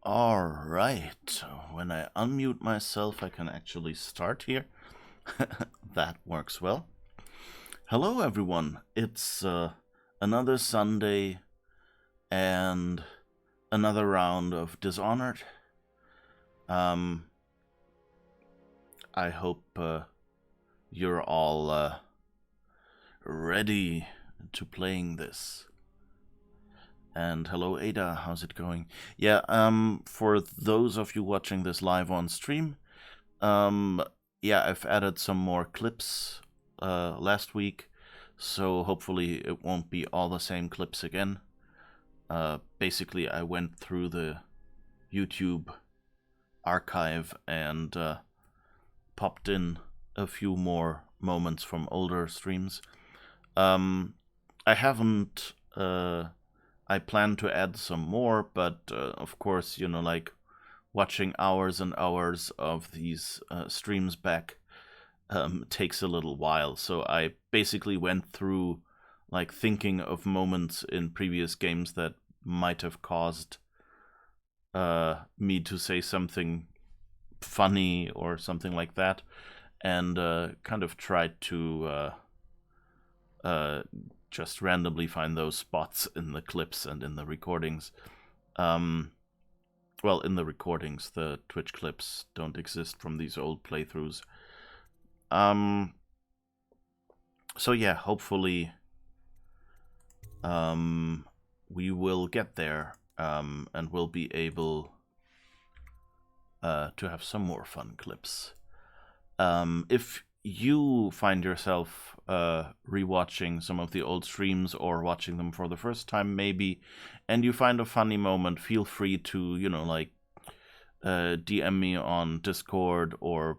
Alright, when I unmute myself, I can actually start here. That works well. Hello, everyone. It's another Sunday and another round of Dishonored. I hope you're all ready to playing this. And hello, Ada, how's it going? Yeah, for those of you watching this live on stream, yeah, I've added some more clips last week, so hopefully it won't be all the same clips again. Basically, I went through the YouTube archive and popped in a few more moments from older streams. I haven't... I plan to add some more, but of course, you know, like watching hours and hours of these streams back takes a little while. So I basically went through, like, thinking of moments in previous games that might have caused me to say something funny or something like that, and kind of tried to just randomly find those spots in the clips and in the recordings. Well, in the recordings, the Twitch clips don't exist from these old playthroughs. So yeah, hopefully we will get there, and we'll be able to have some more fun clips. If you find yourself rewatching some of the old streams or watching them for the first time maybe, and you find a funny moment, feel free to, you know, like, DM me on Discord or,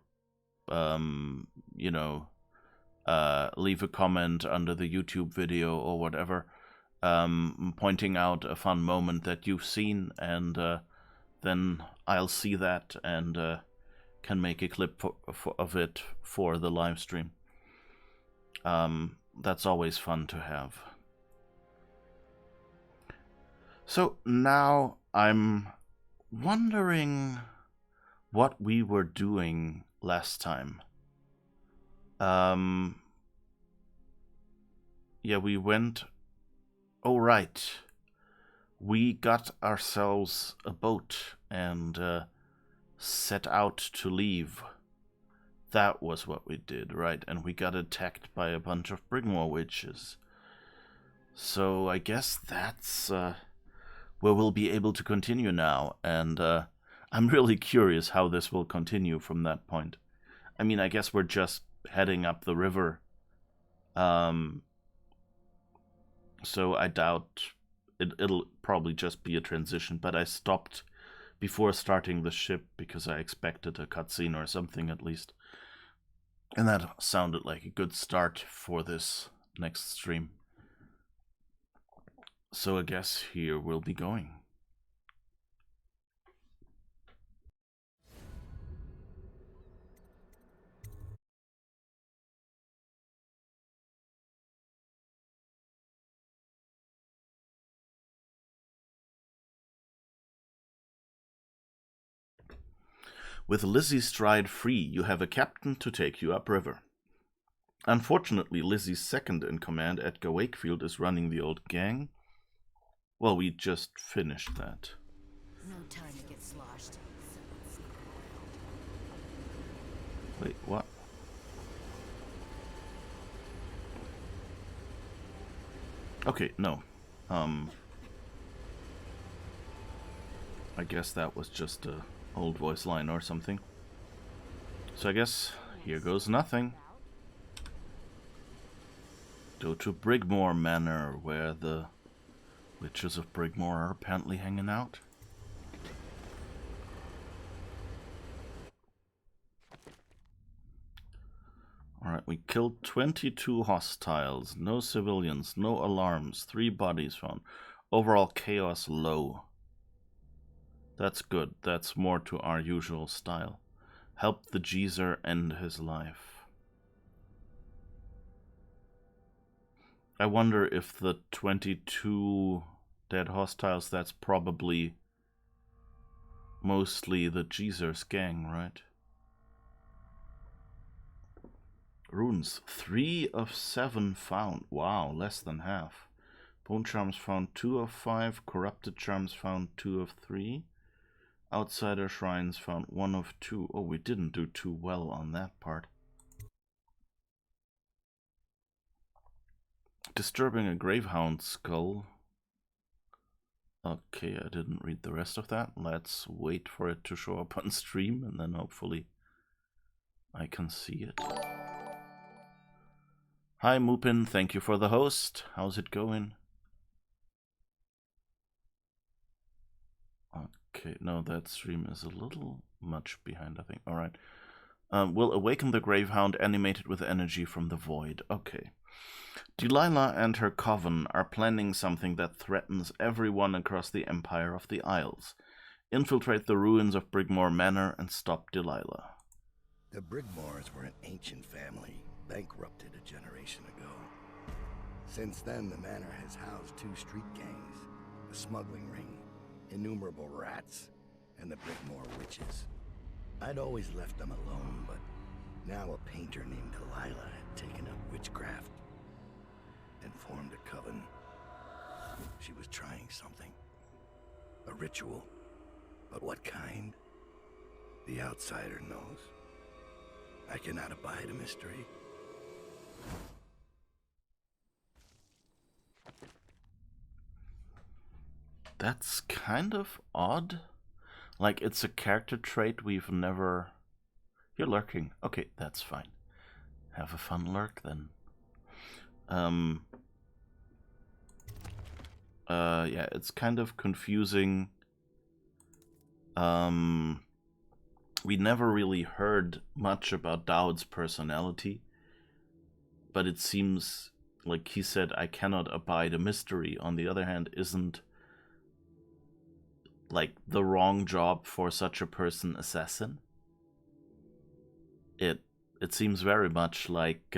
you know, leave a comment under the YouTube video or whatever, pointing out a fun moment that you've seen, and then I'll see that and can make a clip of it for the live stream. That's always fun to have. So now I'm wondering what we were doing last time. Yeah, we went... Oh, right. We got ourselves a boat and set out to leave. That was what we did, right? And we got attacked by a bunch of Brigmore witches. So I guess that's where we'll be able to continue now, and I'm really curious how this will continue from that point. I mean, I guess we're just heading up the river, so I doubt it'll probably just be a transition, but I stopped before starting the ship because I expected a cutscene or something at least. And that sounded like a good start for this next stream. So I guess here we'll be going. With Lizzie's stride free, you have a captain to take you upriver. Unfortunately, Lizzie's second in command, Edgar Wakefield, is running the old gang. Well, we just finished that. No time to get sloshed. Wait, what? Okay, no. I guess that was just a old voice line or something. So I guess here goes nothing. Go to Brigmore Manor, where the witches of Brigmore are apparently hanging out. Alright, we killed 22 hostiles, no civilians, no alarms, 3 bodies found. Overall chaos low. That's good, that's more to our usual style. Help the geezer end his life. I wonder if the 22 dead hostiles, that's probably mostly the Jesus gang, right? Runes. 3 of 7 found. Wow, less than half. Bone charms found 2 of 5. Corrupted charms found 2 of 3. Outsider shrines found 1 of 2. Oh, we didn't do too well on that part. Disturbing a gravehound skull. Okay, I didn't read the rest of that. Let's wait for it to show up on stream, and then hopefully I can see it. Hi Mupin, thank you for the host. How's it going? Okay, no, that stream is a little much behind, I think. Alright. Will awaken the Gravehound animated with energy from the void. Okay. Delilah and her coven are planning something that threatens everyone across the Empire of the Isles. Infiltrate the ruins of Brigmore Manor and stop Delilah. The Brigmores were an ancient family, bankrupted a generation ago. Since then, the manor has housed 2 street gangs, a smuggling ring, innumerable rats, and the Brigmore witches. I'd always left them alone, but now a painter named Delilah had taken up witchcraft and formed a coven. She was trying something. A ritual. But what kind? The outsider knows. I cannot abide a mystery. That's kind of odd. Like, it's a character trait we've never... You're lurking. Okay, that's fine. Have a fun lurk, then. Yeah, it's kind of confusing. We never really heard much about Dowd's personality, but it seems like he said, I cannot abide a mystery. On the other hand, isn't like the wrong job for such a person assassin? It seems very much like,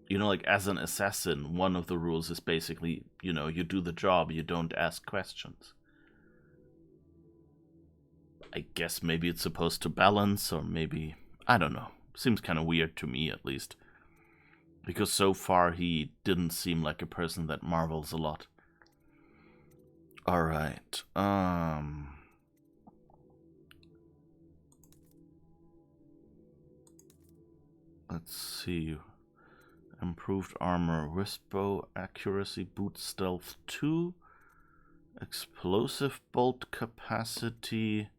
like as an assassin, one of the rules is basically, you do the job, you don't ask questions. I guess maybe it's supposed to balance, or maybe, I don't know. Seems kind of weird to me, at least. Because so far he didn't seem like a person that marvels a lot. Alright, let's see. Improved armor, wrist bow, accuracy, boot stealth 2, explosive bolt capacity.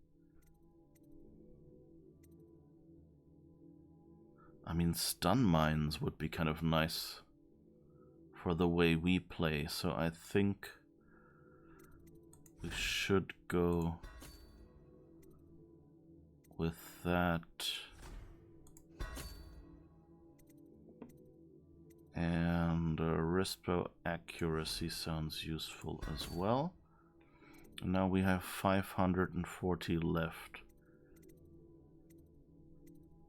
I mean, stun mines would be kind of nice for the way we play, so I think we should go with that. And wrist bow accuracy sounds useful as well. And now we have 540 left.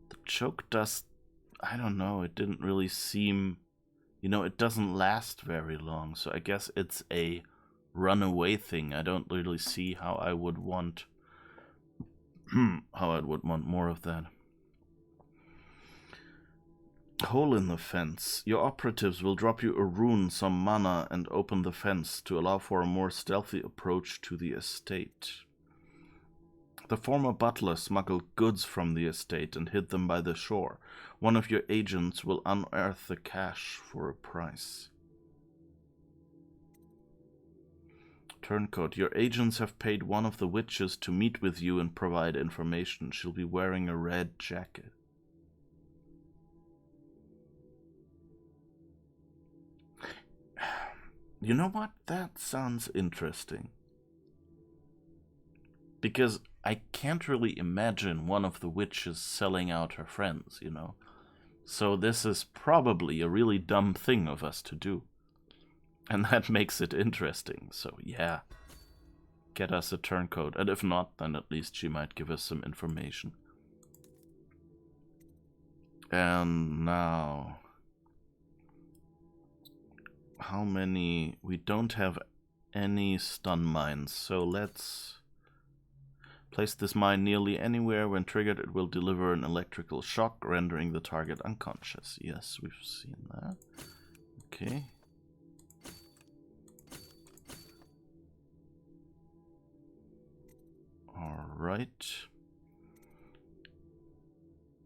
The choke dust, I don't know, it didn't really seem, it doesn't last very long, so I guess it's a runaway thing. I don't really see how I would want more of that. Hole in the fence. Your operatives will drop you a rune, some mana, and open the fence to allow for a more stealthy approach to the estate. The former butler smuggled goods from the estate and hid them by the shore. One of your agents will unearth the cache for a price. Turncoat. Your agents have paid one of the witches to meet with you and provide information. She'll be wearing a red jacket. You know what? That sounds interesting. Because I can't really imagine one of the witches selling out her friends, So this is probably a really dumb thing of us to do. And that makes it interesting, so yeah. Get us a turncoat, and if not, then at least she might give us some information. And now... how many... we don't have any stun mines. So let's place this mine nearly anywhere. When triggered, it will deliver an electrical shock, rendering the target unconscious. Yes, we've seen that. Okay. Alright.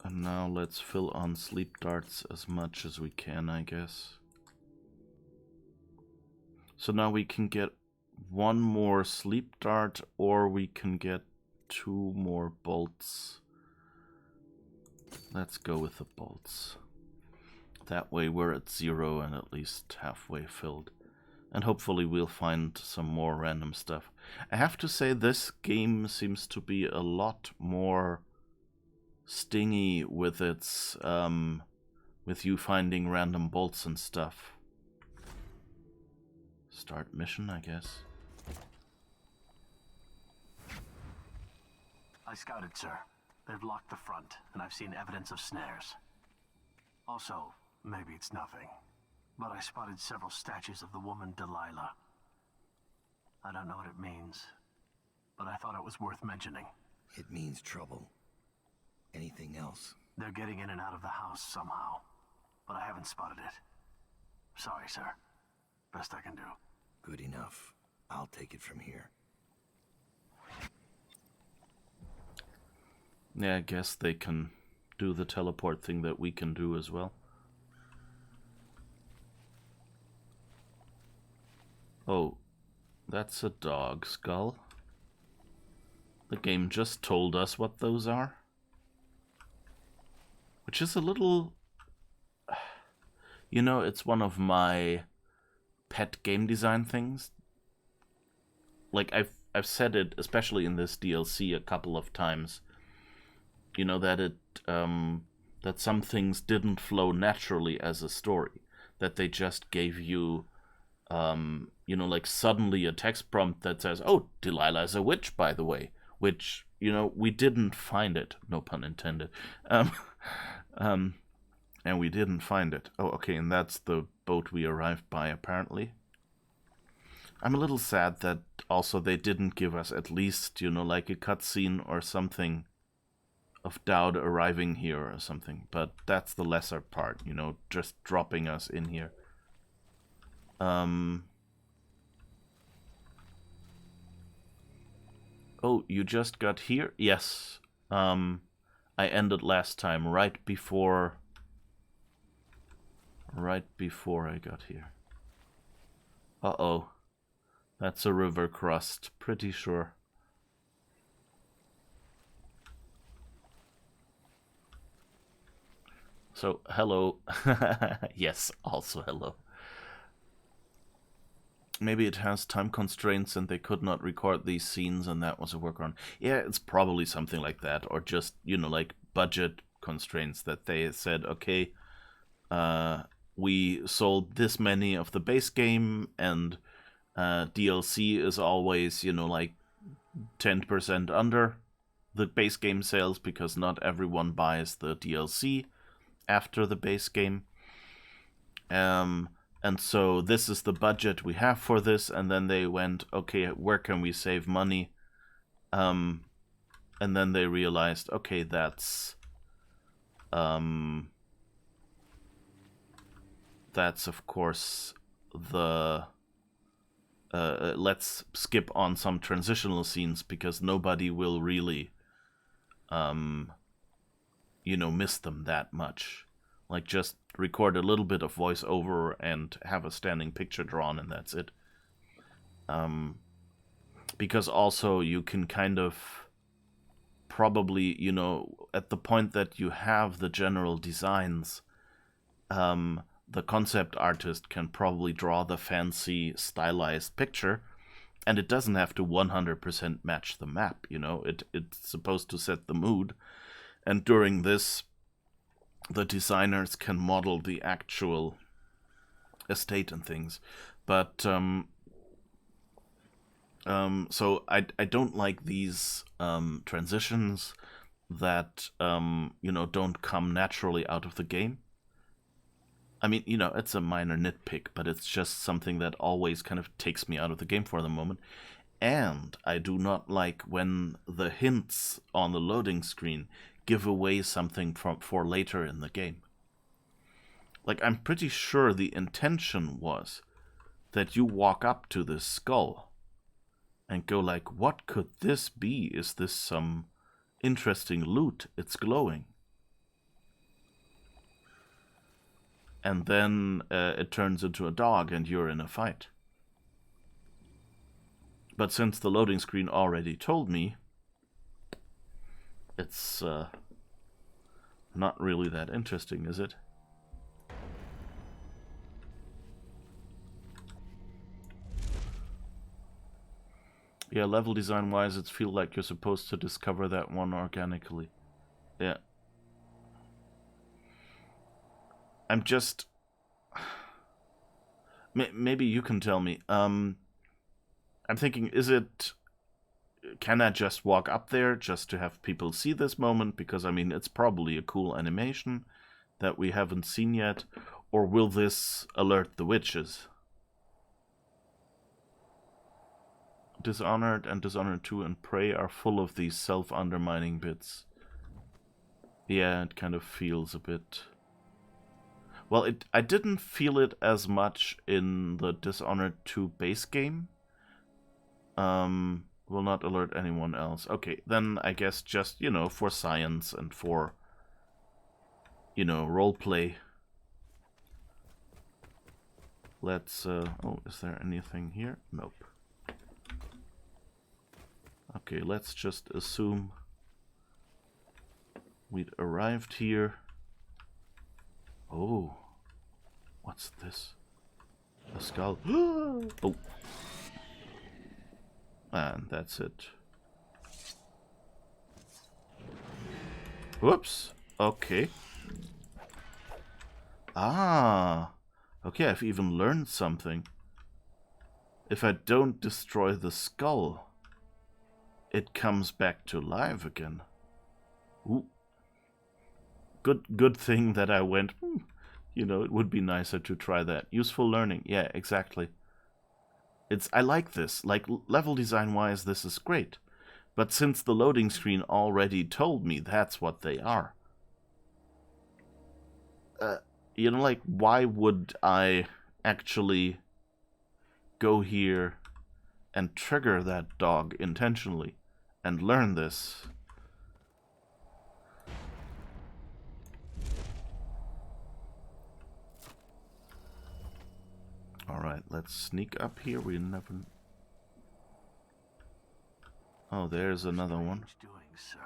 And now let's fill on sleep darts as much as we can, I guess. So now we can get one more sleep dart, or we can get 2 more bolts. Let's go with the bolts. That way we're at 0 and at least halfway filled. And hopefully we'll find some more random stuff. I have to say this game seems to be a lot more stingy with its with you finding random bolts and stuff. Start mission, I guess. I scouted, sir. They've locked the front, and I've seen evidence of snares. Also, maybe it's nothing, but I spotted several statues of the woman Delilah. I don't know what it means, but I thought it was worth mentioning. It means trouble. Anything else? They're getting in and out of the house somehow, but I haven't spotted it. Sorry, sir. Best I can do. Good enough. I'll take it from here. Yeah, I guess they can do the teleport thing that we can do as well. Oh, that's a dog skull. The game just told us what those are. Which is a little... You know, it's one of my pet game design things. Like, I've said it, especially in this DLC, a couple of times. You know, that it that some things didn't flow naturally as a story. That they just gave you, you know, like suddenly a text prompt that says, oh, Delilah is a witch, by the way. Which, you know, we didn't find it. No pun intended. And we didn't find it. Oh, okay, and that's the boat we arrived by, apparently. I'm a little sad that also they didn't give us at least, you know, like a cutscene or something of Dowd arriving here or something. But that's the lesser part, you know, just dropping us in here. Oh, you just got here? Yes. I ended last time right before I got here. Uh-oh. That's a river crossed, pretty sure. So, hello. Yes, also hello. Maybe it has time constraints and they could not record these scenes and that was a workaround. Yeah, it's probably something like that. Or just, you know, like budget constraints that they said, okay, we sold this many of the base game and DLC is always, you know, like 10% under the base game sales because not everyone buys the DLC after the base game. And so this is the budget we have for this, and then they went, okay, where can we save money? And then they realized, okay, that's of course the let's skip on some transitional scenes because nobody will really you know, miss them that much. Like, just record a little bit of voiceover and have a standing picture drawn, and that's it. Because also you can kind of probably, you know, at the point that you have the general designs, the concept artist can probably draw the fancy stylized picture, and it doesn't have to 100% match the map, you know. It's supposed to set the mood, and during this, the designers can model the actual estate and things. But so I don't like these transitions that you know, don't come naturally out of the game. I mean, you know, it's a minor nitpick, but it's just something that always kind of takes me out of the game for the moment. And I do not like when the hints on the loading screen give away something for later in the game. Like, I'm pretty sure the intention was that you walk up to this skull and go like, what could this be? Is this some interesting loot? It's glowing. And then it turns into a dog and you're in a fight. But since the loading screen already told me, it's not really that interesting, is it? Yeah, level design wise, it feels like you're supposed to discover that one organically. Yeah. I'm just... Maybe you can tell me. I'm thinking, can I just walk up there just to have people see this moment? Because, I mean, it's probably a cool animation that we haven't seen yet. Or will this alert the witches? Dishonored and Dishonored 2 and Prey are full of these self-undermining bits. Yeah, it kind of feels a bit... Well, I didn't feel it as much in the Dishonored 2 base game. Will not alert anyone else. Okay, then I guess just, you know, for science and for, you know, roleplay. Let's, oh, is there anything here? Nope. Okay, let's just assume we'd arrived here. Oh, what's this? A skull. Oh. And that's it. Whoops. Okay. Ah. Okay, I've even learned something. If I don't destroy the skull, it comes back to life again. Ooh. Good thing that I went, you know, it would be nicer to try that. Useful learning. Yeah, exactly. I like this. Like, level design wise, this is great. But since the loading screen already told me that's what they are, you know, like, why would I actually go here and trigger that dog intentionally and learn this? Alright, let's sneak up here. We never... Oh, there's another one. Doings, sir.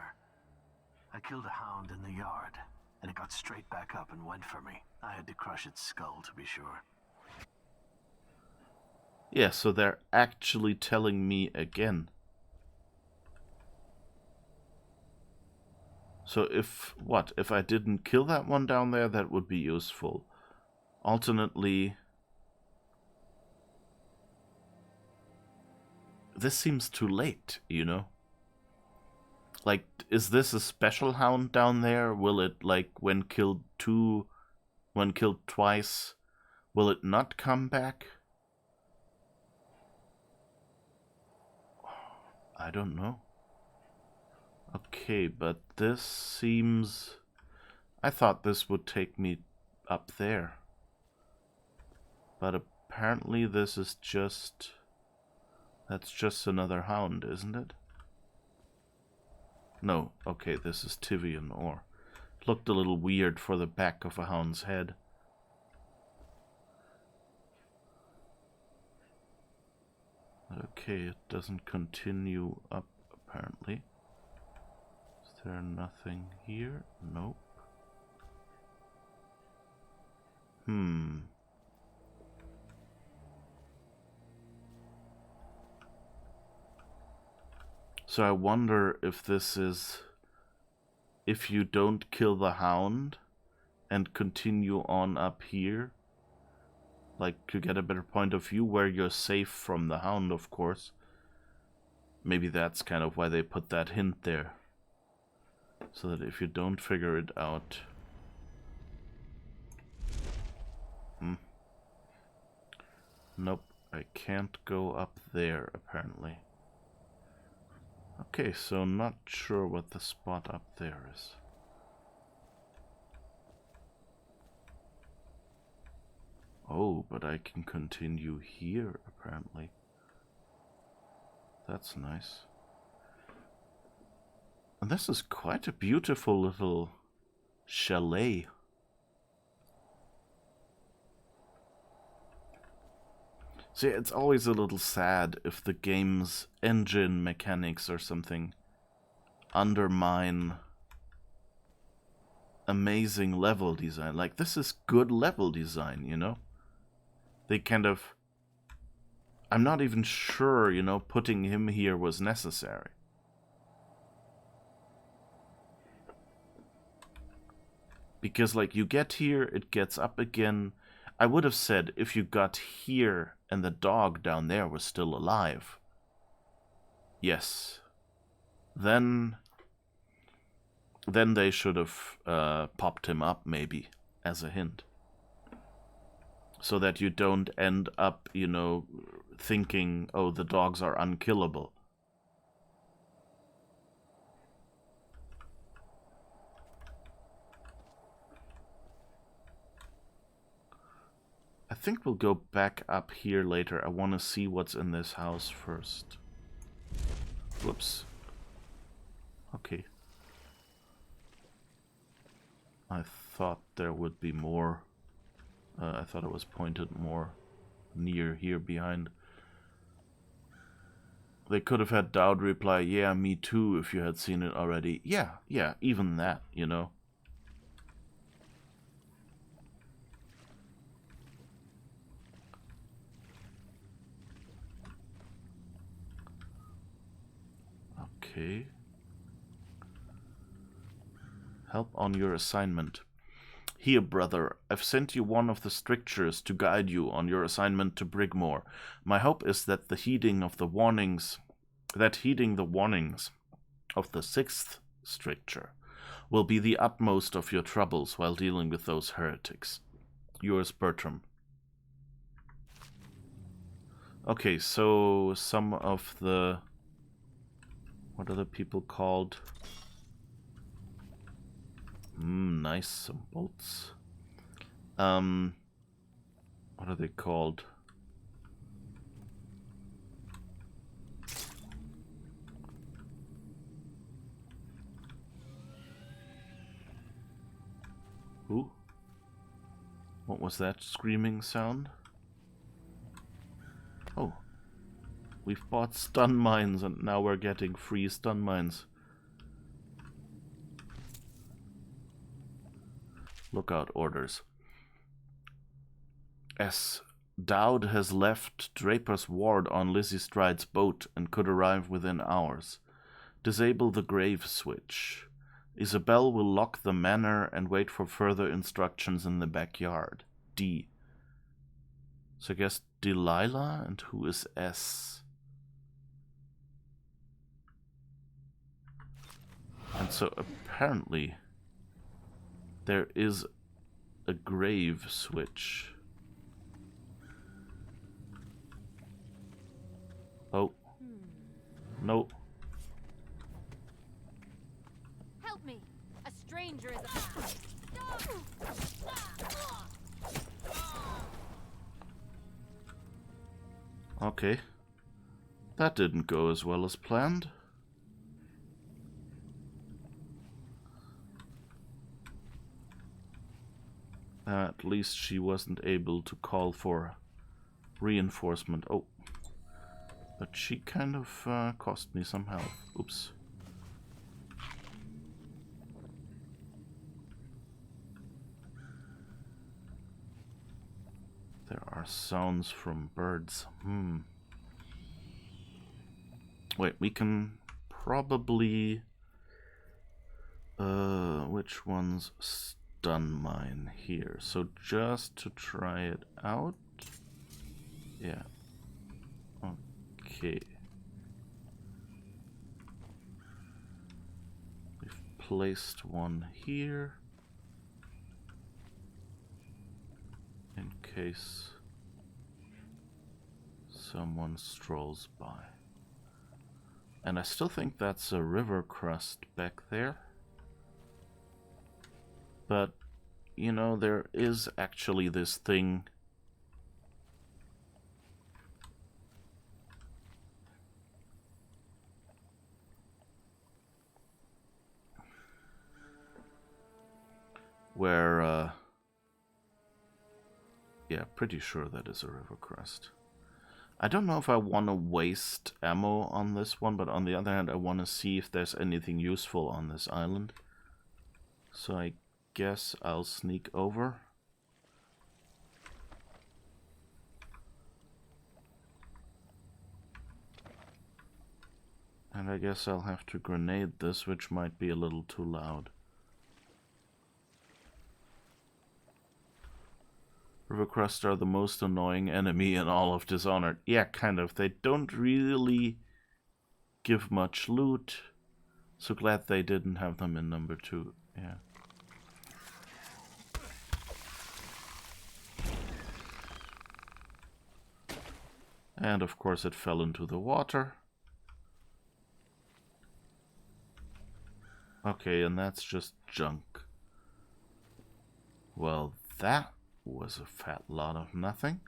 I killed a hound in the yard, and it got straight back up and went for me. I had to crush its skull, to be sure. Yeah, so they're actually telling me again. So if I didn't kill that one down there, that would be useful. Alternately... This seems too late, you know? Like, is this a special hound down there? Will it, like, when killed twice, will it not come back? I don't know. Okay, but this seems... I thought this would take me up there. But apparently this is just... That's just another hound, isn't it? No, okay, this is Tivian ore. Looked a little weird for the back of a hound's head. Okay, it doesn't continue up, apparently. Is there nothing here? Nope. So I wonder if this is... If you don't kill the hound and continue on up here, like to get a better point of view where you're safe from the hound, of course. Maybe that's kind of why they put that hint there. So that if you don't figure it out... I can't go up there, apparently. Okay, so not sure what the spot up there is. Oh, but I can continue here, apparently. That's nice. And this is quite a beautiful little chalet. See, it's always a little sad if the game's engine mechanics or something undermine amazing level design. Like, this is good level design, you know? They kind of... I'm not even sure, you know, putting him here was necessary. Because, like, you get here, it gets up again. I would have said if you got here and the dog down there was still alive. Yes. Then they should have popped him up, maybe, as a hint. So that you don't end up, you know, thinking, oh, the dogs are unkillable. I think we'll go back up here later. I want to see what's in this house first. Whoops. Okay. I thought there would be more. I thought it was pointed more near here behind. They could have had Dowd reply, yeah, me too, if you had seen it already. Yeah, even that, you know. Okay. Help on your assignment. Here, brother, I've sent you one of the strictures to guide you on your assignment to Brigmore. My hope is that heeding the warnings of the sixth stricture will be the utmost of your troubles while dealing with those heretics. Yours, Bertram. Okay, so some of the... What are the people called? Nice, some bolts. What are they called? Ooh. What was that screaming sound? Oh. We've bought stun mines and now we're getting free stun mines. Lookout orders. S. Dowd has left Draper's ward on Lizzie Stride's boat and could arrive within hours. Disable the grave switch. Isabel will lock the manor and wait for further instructions in the backyard. D. So I guess Delilah, and who is S? And so apparently there is a grave switch. Oh. No. Help me! A stranger is about. Okay. That didn't go as well as planned. At least she wasn't able to call for reinforcement. Oh. But she kind of cost me some health. Oops. There are sounds from birds. Wait, we can probably... which one's stun mine here? So just to try it out. Yeah. Okay. We've placed one here. In case Someone strolls by. And I still think that's a river crust back there. But, you know, there is actually this thing where, yeah, pretty sure that is a river crust. I don't know if I want to waste ammo on this one, but on the other hand, I want to see if there's anything useful on this island. So I guess I'll sneak over. And I guess I'll have to grenade this, which might be a little too loud. Rivercrust are the most annoying enemy in all of Dishonored. Yeah, kind of. They don't really give much loot. So glad they didn't have them in number 2. Yeah. And of course it fell into the water. Okay, and that's just junk. Well, that was a fat lot of nothing.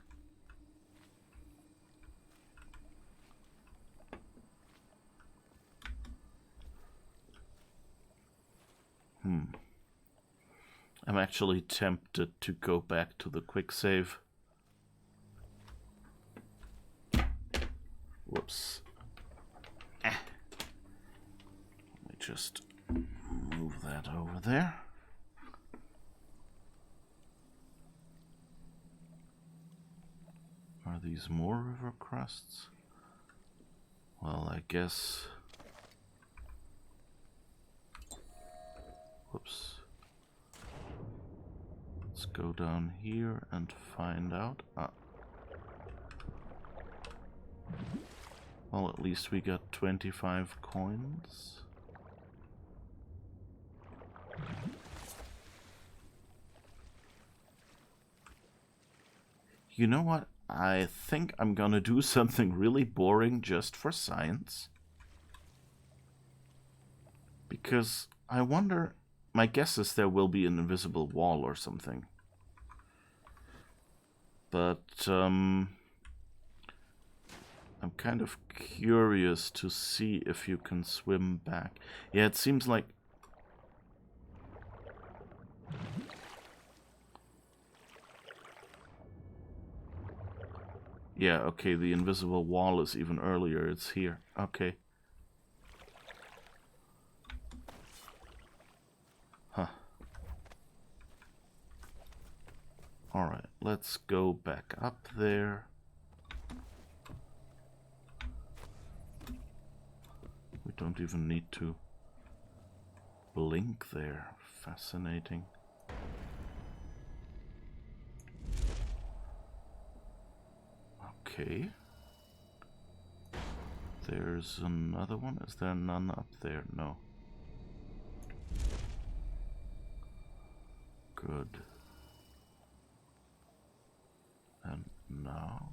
I'm actually tempted to go back to the quick save. Whoops. Let me just move that over there. Are these more river crusts? Well, I guess... Whoops. Let's go down here and find out. Well, at least we got 25 coins. You know what? I think I'm gonna do something really boring just for science. Because I wonder... My guess is there will be an invisible wall or something. But, I'm kind of curious to see if you can swim back. Yeah, it seems like... Yeah, okay, the invisible wall is even earlier. It's here. Okay. Huh. Alright, let's go back up there. We don't even need to blink there. Fascinating. Okay. There's another one. Is there none up there? No. Good. And now...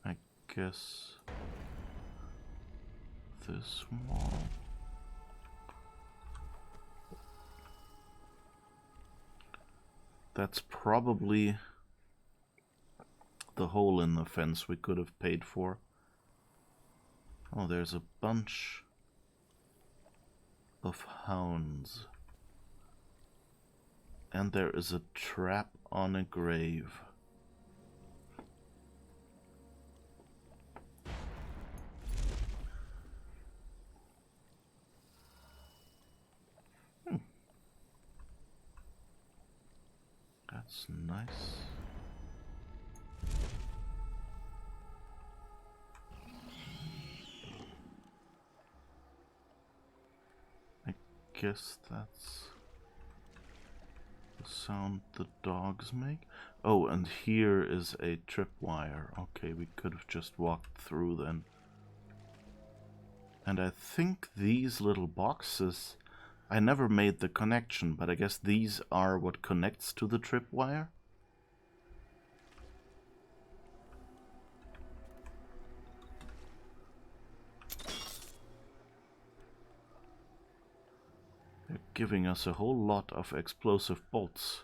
I guess... this wall... That's probably the hole in the fence we could have paid for. Oh, there's a bunch of hounds. And there is a trap on a grave. That's nice. I guess that's the sound the dogs make. Oh, and here is a tripwire. Okay, we could have just walked through then. And I think these little boxes... I never made the connection, but I guess these are what connects to the tripwire. They're giving us a whole lot of explosive bolts.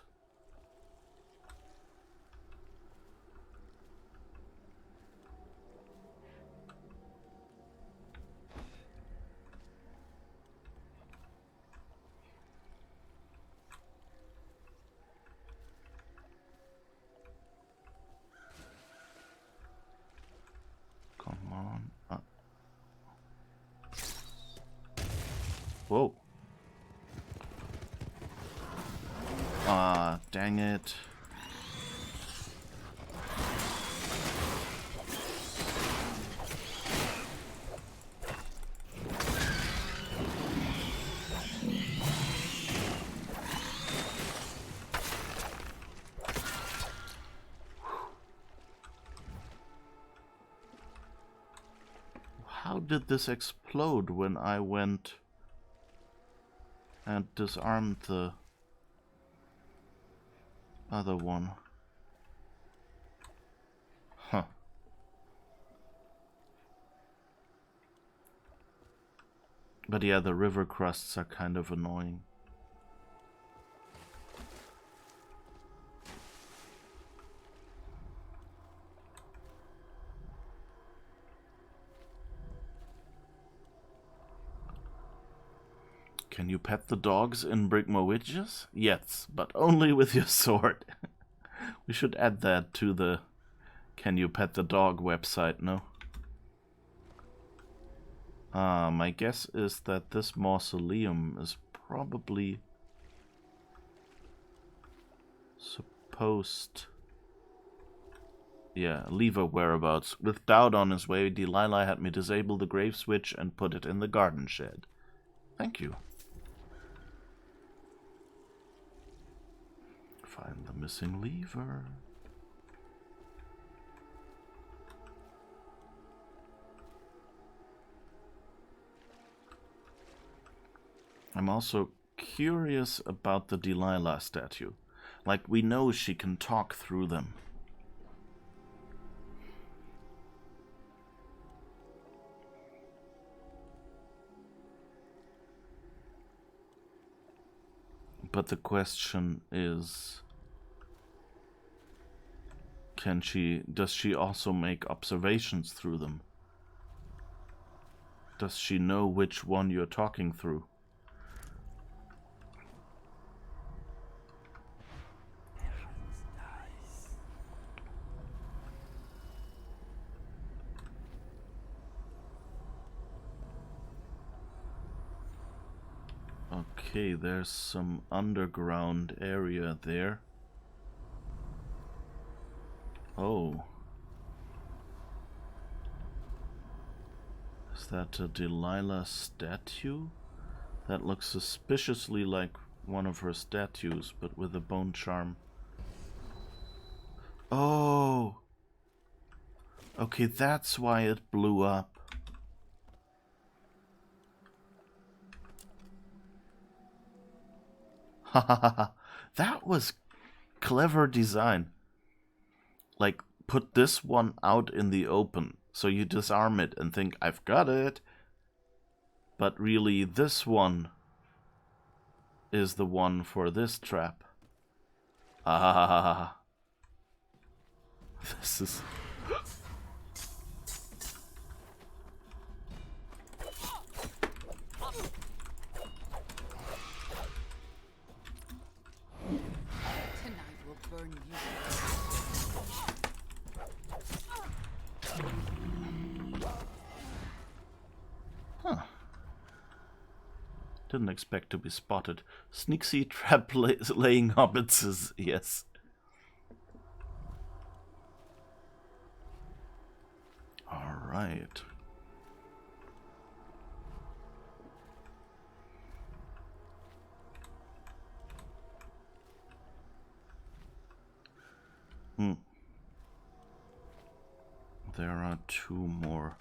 Come on. Whoa. Ah, dang it. How did this explode when I went and disarmed the other one? Huh. But yeah, the river crusts are kind of annoying. Can you pet the dogs in Brigmore Witches? Yes, but only with your sword. We should add that to the Can You Pet the Dog website, no? My guess is that this mausoleum is probably supposed... Yeah, leave her whereabouts. With Dowd on his way, Delilah had me disable the grave switch and put it in the garden shed. Thank you. Find the missing lever. I'm also curious about the Delilah statue. Like, we know she can talk through them. But the question is, does she also make observations through them? Does she know which one you're talking through? Okay, there's some underground area there. Oh. Is that a Delilah statue? That looks suspiciously like one of her statues, but with a bone charm. Oh! Okay, that's why it blew up. That was clever design. Like, put this one out in the open, so you disarm it and think, I've got it. But really, this one is the one for this trap. Ah, this is... Tonight will burn you. Huh. Didn't expect to be spotted. Sneaksy trap laying hobbits is... yes. Alright. There are two more.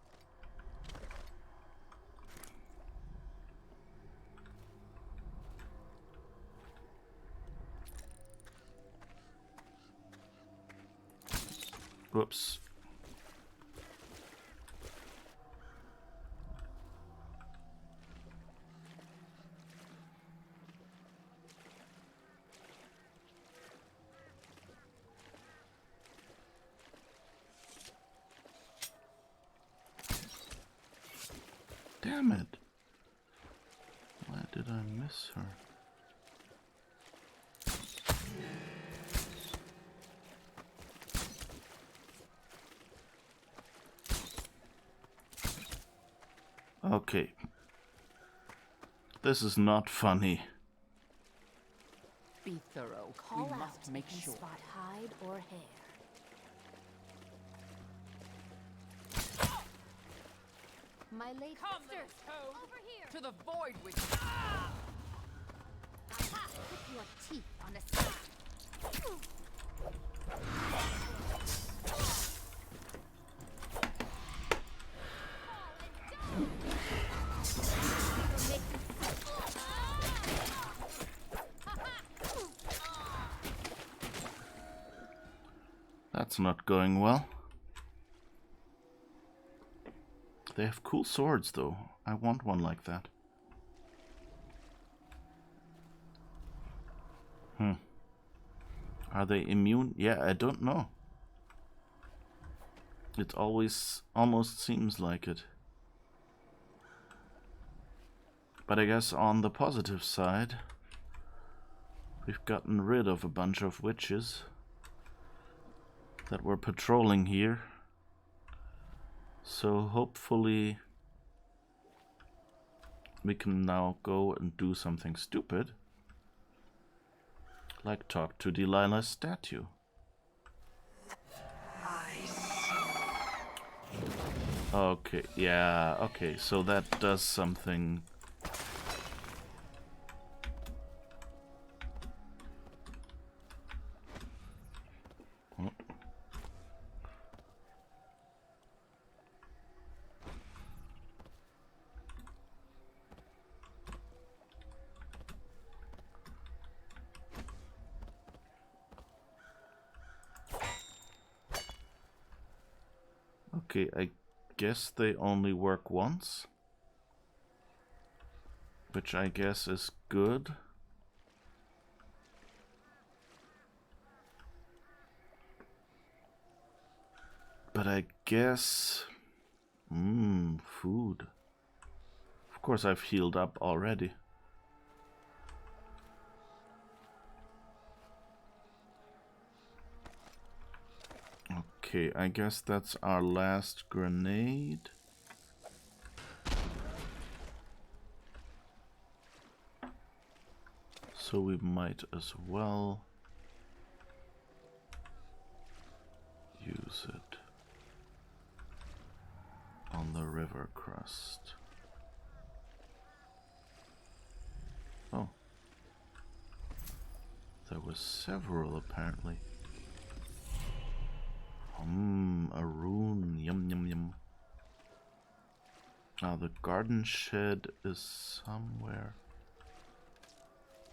Whoops. Damn it. Why did I miss her? Okay. This is not funny. Be thorough. Call we out must make and sure. spot hide or hair. My late sisters, over here. To the void, witch. Aha! Put your teeth on a stick. That's not going well. They have cool swords, though. I want one like that. Are they immune? Yeah, I don't know. It always almost seems like it. But I guess on the positive side, we've gotten rid of a bunch of witches that were patrolling here. So hopefully we can now go and do something stupid. Like talk to Delilah's statue. Okay, yeah, okay, so that does something. Oh. Okay, I guess they only work once, which I guess is good. But I guess... food. Of course I've healed up already. Okay, I guess that's our last grenade. So we might as well use it on the river crust. Oh. There were several apparently. A rune. Yum yum yum. Now the garden shed is somewhere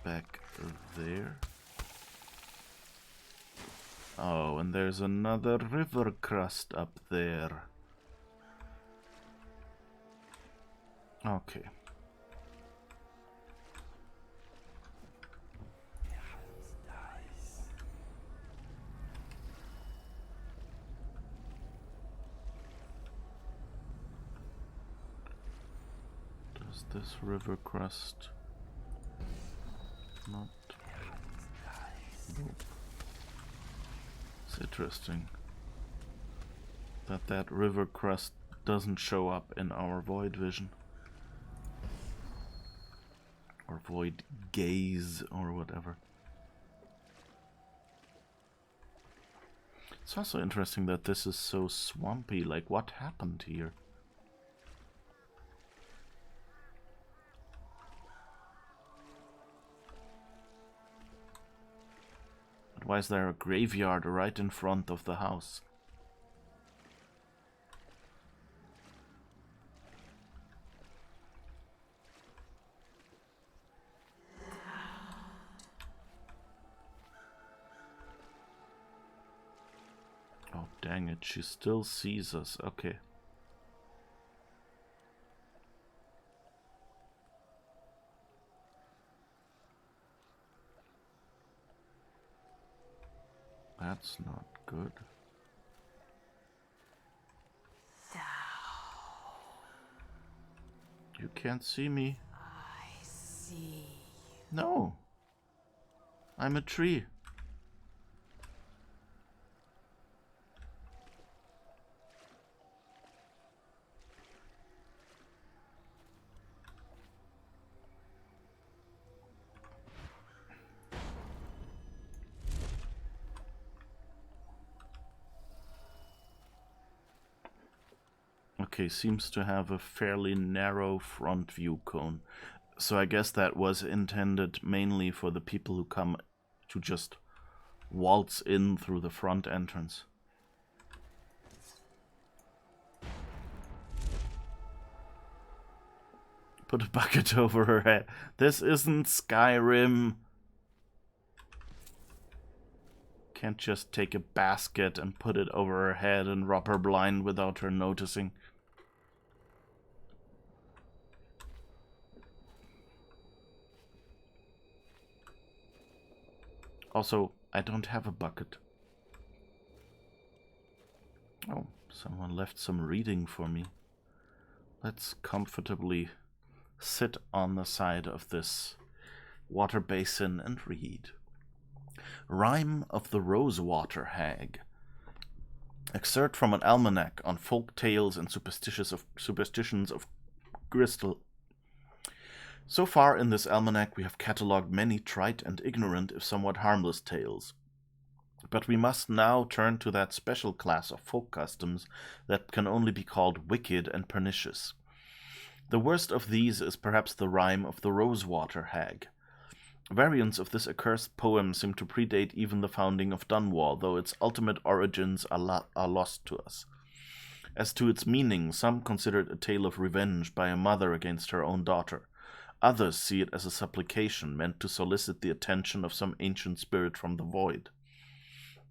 back there. Oh, and there's another river crust up there. Okay. Does this river crust not? Nope. It's interesting that that river crust doesn't show up in our void vision. Or void gaze or whatever. It's also interesting that this is so swampy. Like, what happened here? But why is there a graveyard right in front of the house? Oh, dang it, she still sees us. Okay. That's not good. You can't see me. I see. No. I'm a tree. Okay, seems to have a fairly narrow front view cone. So I guess that was intended mainly for the people who come to just waltz in through the front entrance. Put a bucket over her head. This isn't Skyrim. Can't just take a basket and put it over her head and rub her blind without her noticing. Also, I don't have a bucket. Oh, someone left some reading for me. Let's comfortably sit on the side of this water basin and read. Rhyme of the Rosewater Hag. Excerpt from an almanac on folk tales and superstitions of Bristol. So far in this almanac we have catalogued many trite and ignorant, if somewhat harmless, tales. But we must now turn to that special class of folk customs that can only be called wicked and pernicious. The worst of these is perhaps the rhyme of the Rosewater Hag. Variants of this accursed poem seem to predate even the founding of Dunwall, though its ultimate origins are lost to us. As to its meaning, some consider it a tale of revenge by a mother against her own daughter. Others see it as a supplication meant to solicit the attention of some ancient spirit from the void.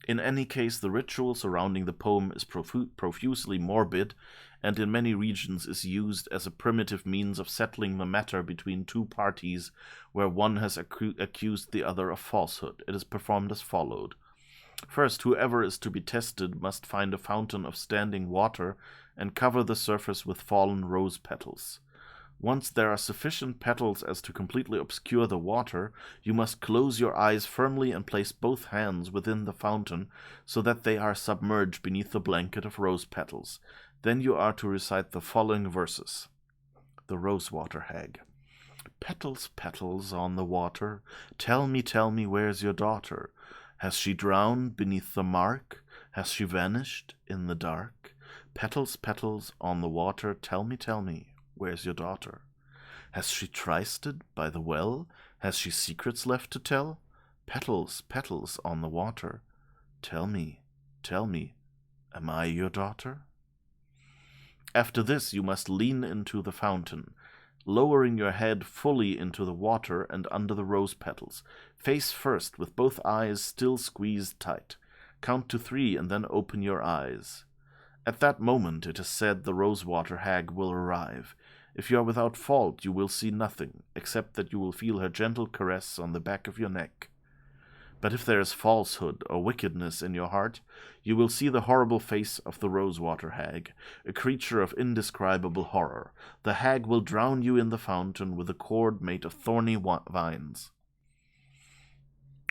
In any case, the ritual surrounding the poem is profusely morbid, and in many regions is used as a primitive means of settling the matter between two parties where one has accused the other of falsehood. It is performed as followed. First, whoever is to be tested must find a fountain of standing water and cover the surface with fallen rose petals. Once there are sufficient petals as to completely obscure the water, you must close your eyes firmly and place both hands within the fountain so that they are submerged beneath the blanket of rose petals. Then you are to recite the following verses. The Rosewater Hag. Petals, petals on the water, tell me, where's your daughter? Has she drowned beneath the mark? Has she vanished in the dark? Petals, petals on the water, tell me, where's your daughter? Has she trysted by the well? Has she secrets left to tell? Petals, petals on the water, tell me, am I your daughter? After this you must lean into the fountain, lowering your head fully into the water and under the rose petals. Face first, with both eyes still squeezed tight. Count to 3 and then open your eyes. At that moment, it is said, the Rosewater Hag will arrive. If you are without fault, you will see nothing, except that you will feel her gentle caress on the back of your neck. But if there is falsehood or wickedness in your heart, you will see the horrible face of the Rosewater Hag, a creature of indescribable horror. The hag will drown you in the fountain with a cord made of thorny vines.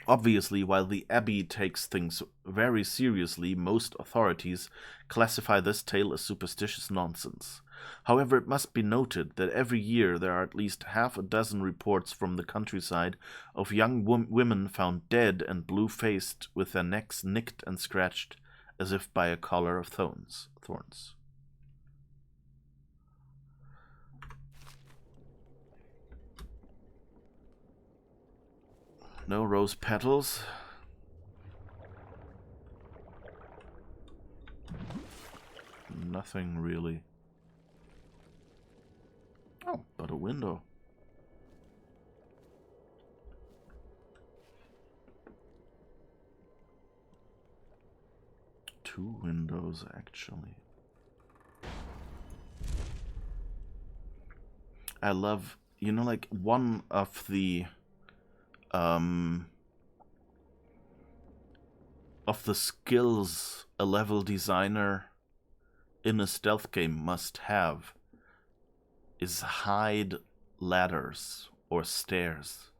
Obviously, while the Abbey takes things very seriously, most authorities classify this tale as superstitious nonsense. However, it must be noted that every year there are at least half a dozen reports from the countryside of young women found dead and blue-faced, with their necks nicked and scratched as if by a collar of thorns. No rose petals. Nothing really. Oh, but a window. Two windows, actually. I love, like one of the skills a level designer in a stealth game must have is hide ladders or stairs.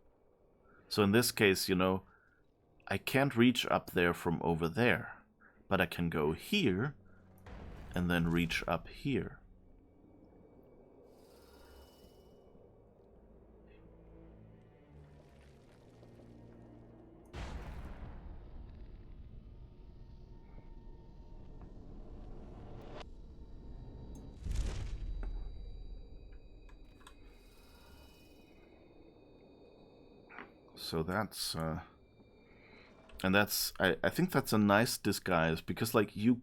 So in this case, I can't reach up there from over there, but I can go here and then reach up here. So that's and that's I think that's a nice disguise, because like you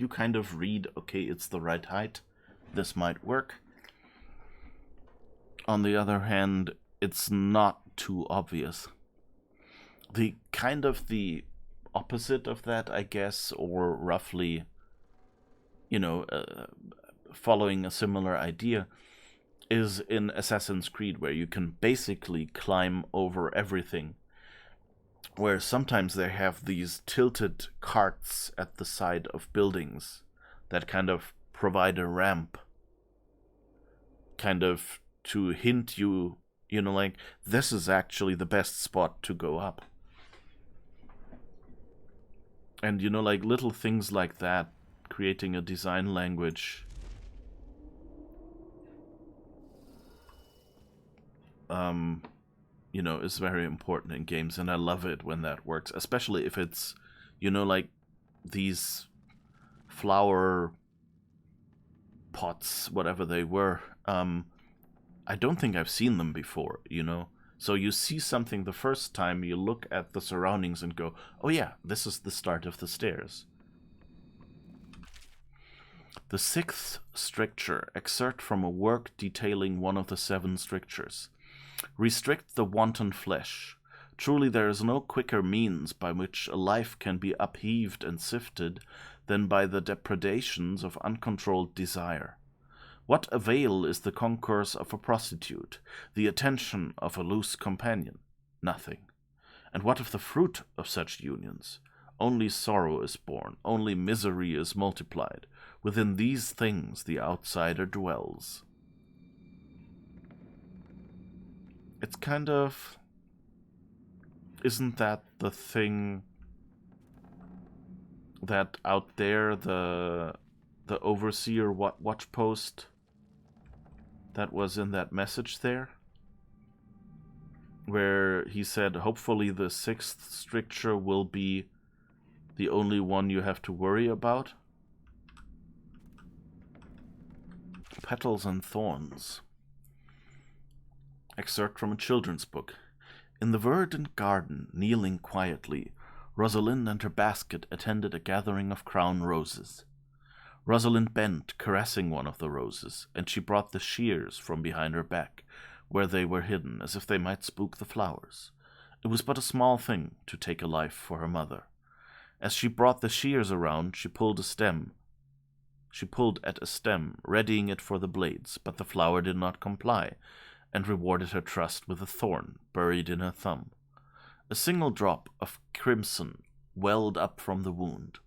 kind of read, okay, it's the right height, this might work. On the other hand, it's not too obvious. The opposite of that, I guess, or roughly, following a similar idea, is in Assassin's Creed, where you can basically climb over everything. Where sometimes they have these tilted carts at the side of buildings that kind of provide a ramp, kind of to hint you, like, this is actually the best spot to go up. And, like little things like that, creating a design language is very important in games, and I love it when that works, especially if it's, like these flower pots, whatever they were. I don't think I've seen them before, So you see something the first time, you look at the surroundings and go, oh yeah, this is the start of the stairs. The 6th stricture, excerpt from a work detailing one of the 7 strictures. Restrict the wanton flesh. Truly there is no quicker means by which a life can be upheaved and sifted than by the depredations of uncontrolled desire. What avail is the concourse of a prostitute, the attention of a loose companion? Nothing. And what of the fruit of such unions? Only sorrow is born, only misery is multiplied. Within these things the outsider dwells. It's kind of... Isn't that the thing that out there, the overseer watch post that was in that message there? Where he said, hopefully the 6th stricture will be the only one you have to worry about. Petals and Thorns. Excerpt from a children's book. In the verdant garden, kneeling quietly, Rosalind and her basket attended a gathering of crown roses. Rosalind bent, caressing one of the roses, and she brought the shears from behind her back, where they were hidden, as if they might spook the flowers. It was but a small thing to take a life for her mother. As she brought the shears around, she pulled at a stem, readying it for the blades, but the flower did not comply, and rewarded her trust with a thorn buried in her thumb. A single drop of crimson welled up from the wound.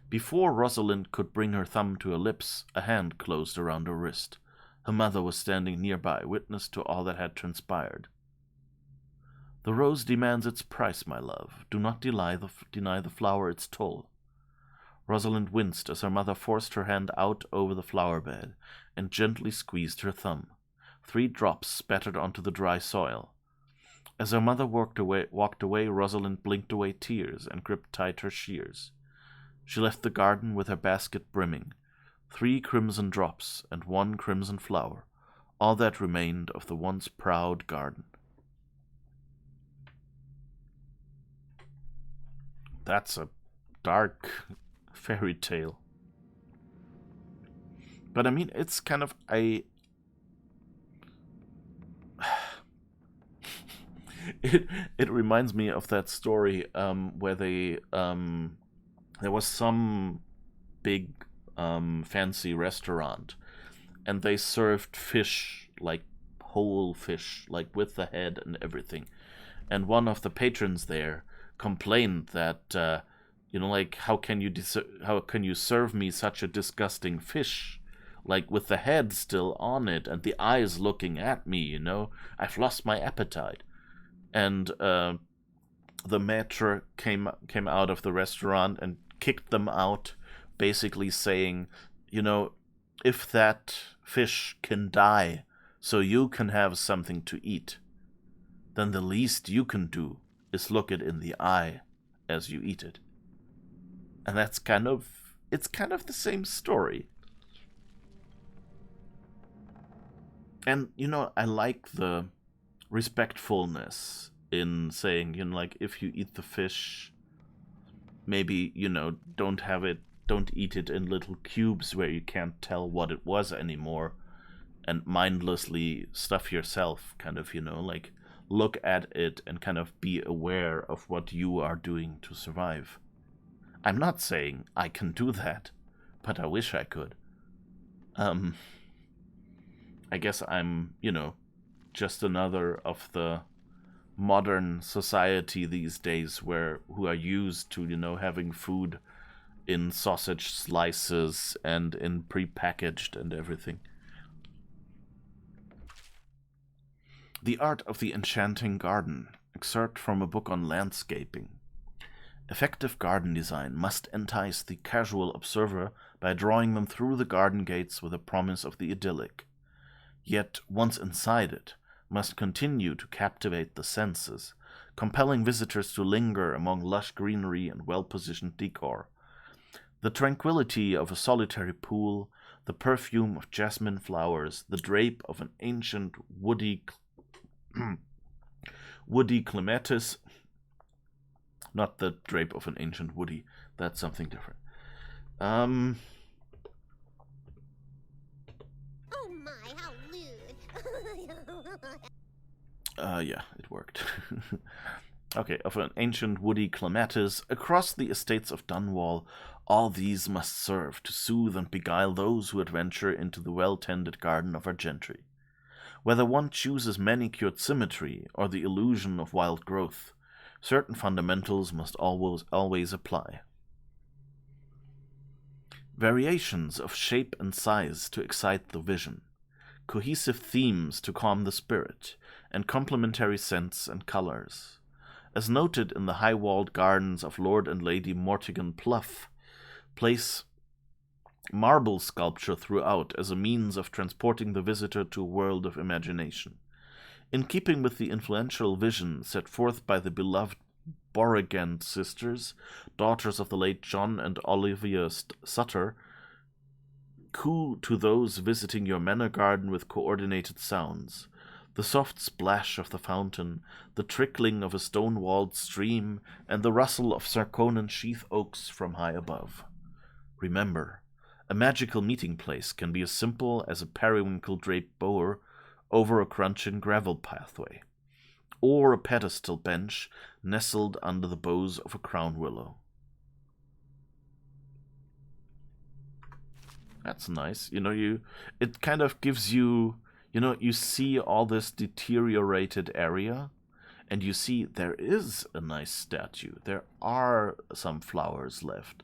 Before Rosalind could bring her thumb to her lips, a hand closed around her wrist. Her mother was standing nearby, witness to all that had transpired. The rose demands its price, my love. Do not deny the flower its toll. Rosalind winced as her mother forced her hand out over the flower bed and gently squeezed her thumb. 3 drops spattered onto the dry soil. As her mother walked away, Rosalind blinked away tears and gripped tight her shears. She left the garden with her basket brimming. 3 crimson drops and 1 crimson flower, all that remained of the once proud garden. That's a dark fairy tale. But I mean, it's kind of it reminds me of that story where they there was some big fancy restaurant, and they served fish, like whole fish, like with the head and everything. And one of the patrons there complained that like, how can you serve me such a disgusting fish? like with the head still on it and the eyes looking at me, you know. I've lost my appetite. And the maître came out of the restaurant and kicked them out, basically saying, you know, if that fish can die so you can have something to eat, then the least you can do is look it in the eye as you eat it. And it's kind of the same story. And, you know, I like the respectfulness in saying, you know, like, if you eat the fish, maybe, you know, don't eat it in little cubes where you can't tell what it was anymore, and mindlessly stuff yourself, kind of, you know, like, look at it and kind of be aware of what you are doing to survive. I'm not saying I can do that, but I wish I could. I guess I'm, you know, just another of the modern society these days who are used to, you know, having food in sausage slices and in prepackaged and everything. The Art of the Enchanting Garden, excerpt from a book on landscaping. Effective garden design must entice the casual observer by drawing them through the garden gates with a promise of the idyllic. Yet, once inside it, must continue to captivate the senses, compelling visitors to linger among lush greenery and well-positioned decor. The tranquility of a solitary pool, the perfume of jasmine flowers, the drape of an ancient woody clematis. Not the drape of an ancient woody. That's something different. Oh my, how lewd. Yeah, it worked. Okay, of an ancient woody clematis, across the estates of Dunwall, all these must serve to soothe and beguile those who adventure into the well-tended garden of our gentry. Whether one chooses manicured symmetry or the illusion of wild growth, certain fundamentals must always apply. Variations of shape and size to excite the vision, cohesive themes to calm the spirit, and complementary scents and colors. As noted in the high-walled gardens of Lord and Lady Mortigan Pluff, place marble sculpture throughout as a means of transporting the visitor to a world of imagination. In keeping with the influential vision set forth by the beloved Beauregard sisters, daughters of the late John and Olivia Sutter, coo to those visiting your manor garden with coordinated sounds. The soft splash of the fountain, the trickling of a stone-walled stream, and the rustle of Sarconan sheath oaks from high above. Remember, a magical meeting place can be as simple as a periwinkle-draped bower over a crunching gravel pathway, or a pedestal bench nestled under the boughs of a crown willow. That's nice. You know, it kind of gives you, you know, you see all this deteriorated area, and you see there is a nice statue. There are some flowers left.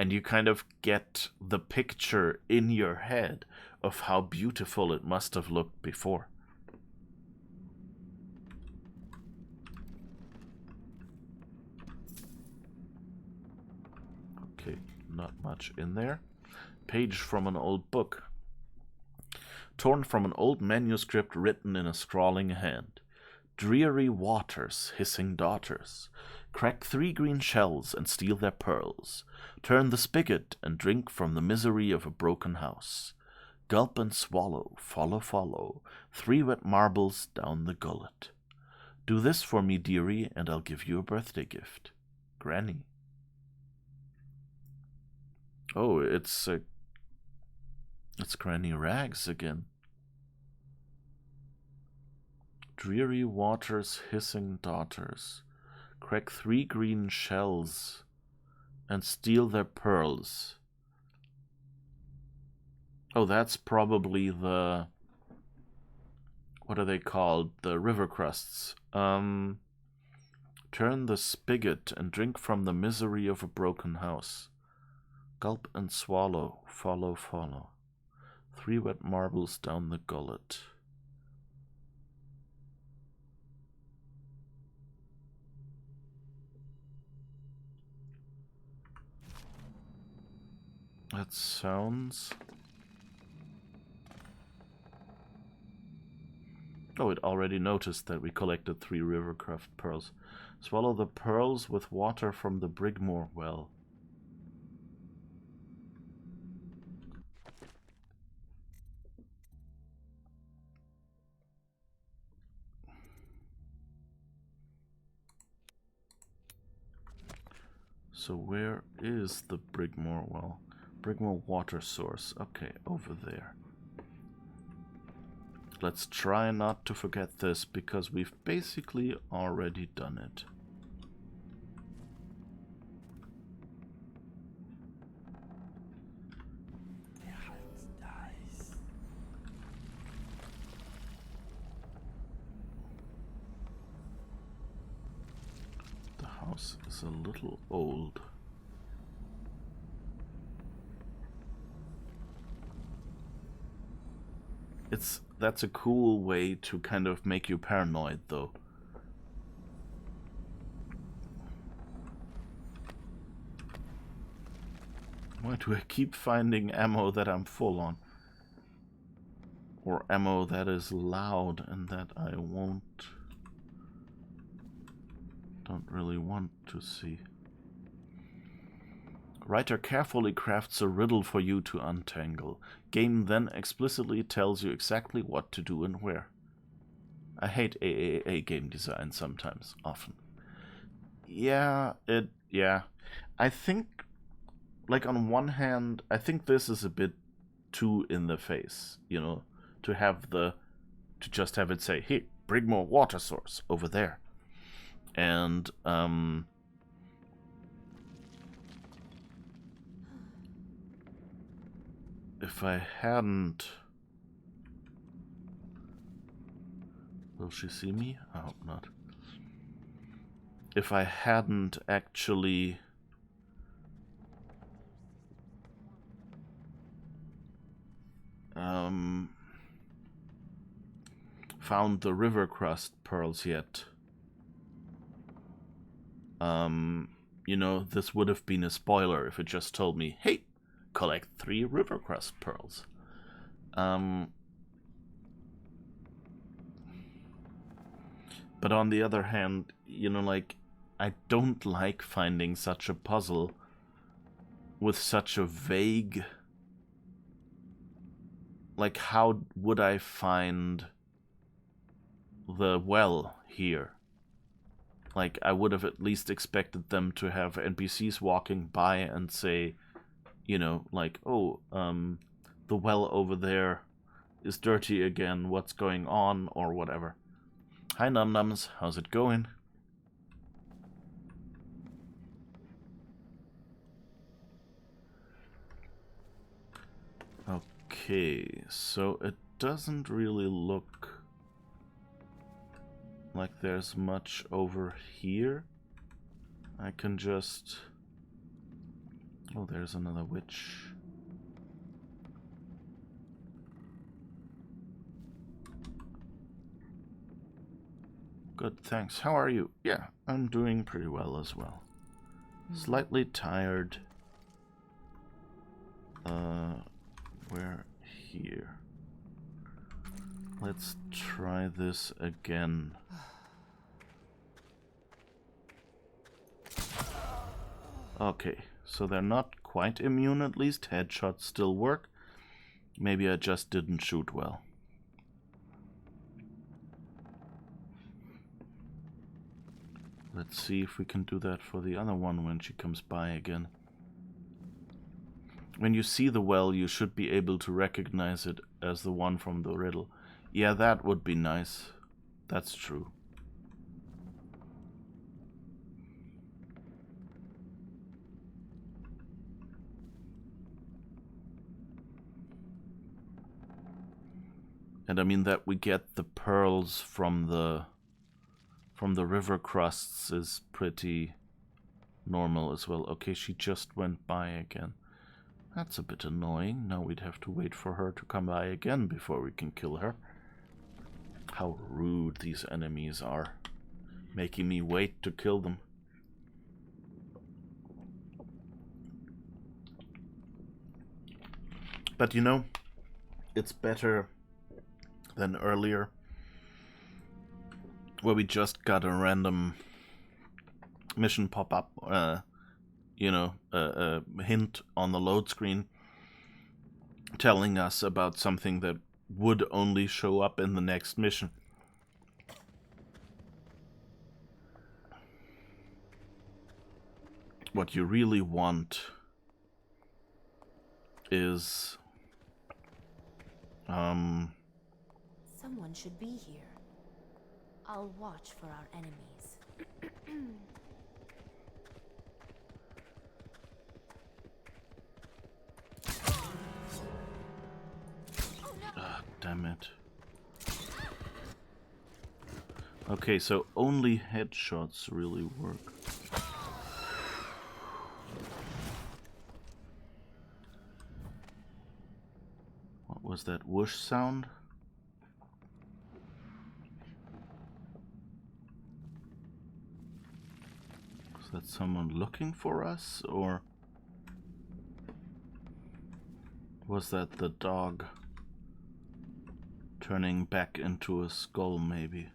And you kind of get the picture in your head of how beautiful it must have looked before. Okay, not much in there. Page from an old book. Torn from an old manuscript written in a scrawling hand. Dreary waters, hissing daughters. Crack 3 green shells and steal their pearls. Turn the spigot and drink from the misery of a broken house. Gulp and swallow, follow, follow. 3 wet marbles down the gullet. Do this for me, dearie, and I'll give you a birthday gift. Granny. Oh, it's Granny Rags again. Dreary waters, hissing daughters. Crack 3 green shells and steal their pearls. Oh, that's probably the... what are they called? The river crusts. Turn the spigot and drink from the misery of a broken house. Gulp and swallow, follow, follow. 3 wet marbles down the gullet. That sounds... Oh, it already noticed that we collected 3 Rivercraft pearls. Swallow the pearls with water from the Brigmore well. So where is the Brigmore well? Brigmore water source. Okay, over there. Let's try not to forget this, because we've basically already done it. The house is a little old. That's a cool way to kind of make you paranoid, though. Why do I keep finding ammo that I'm full on? Or ammo that is loud and that I don't really want to see. Writer carefully crafts a riddle for you to untangle. Game then explicitly tells you exactly what to do and where. I hate AAA game design sometimes, often. Yeah. I think, like, on one hand, I think this is a bit too in the face, you know, to just have it say, hey, Brigmore water source over there. And, if I hadn't... Will she see me? I hope not. If I hadn't actually... found the Rivercrest pearls yet. You know, this would have been a spoiler if it just told me, hey, collect 3 Rivercrest pearls. But on the other hand, you know, like, I don't like finding such a puzzle with such a vague... Like, how would I find the well here? Like, I would have at least expected them to have NPCs walking by and say, you know, like, oh, the well over there is dirty again, what's going on, or whatever. Hi, Num-Nums, how's it going? Okay, so it doesn't really look like there's much over here. I can just... Oh, there's another witch. Good, thanks. How are you? Yeah, I'm doing pretty well as well. Slightly tired. We're here. Let's try this again. Okay, so they're not quite immune at least. Headshots still work. Maybe I just didn't shoot well. Let's see if we can do that for the other one when she comes by again. When you see the well, you should be able to recognize it as the one from the riddle. Yeah, that would be nice. That's true. And I mean that we get the pearls from the river crusts is pretty normal as well. Okay, she just went by again. That's a bit annoying. Now we'd have to wait for her to come by again before we can kill her. How rude these enemies are. Making me wait to kill them. But you know, it's better than earlier, where we just got a random mission pop up, you know, a hint on the load screen telling us about something that would only show up in the next mission. What you really want is someone should be here. I'll watch for our enemies. Ah, damn it. Okay, so only headshots really work. What was that whoosh sound? Is that someone looking for us, or was that the dog turning back into a skull, maybe?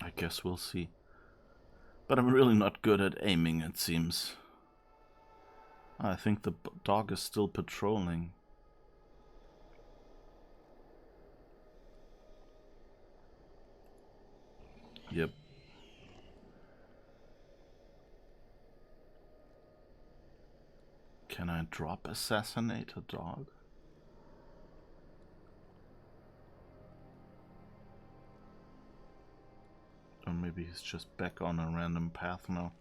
I guess we'll see. But I'm really not good at aiming, it seems. I think the dog is still patrolling. Yep. Can I drop assassinate a dog? Or maybe he's just back on a random path now.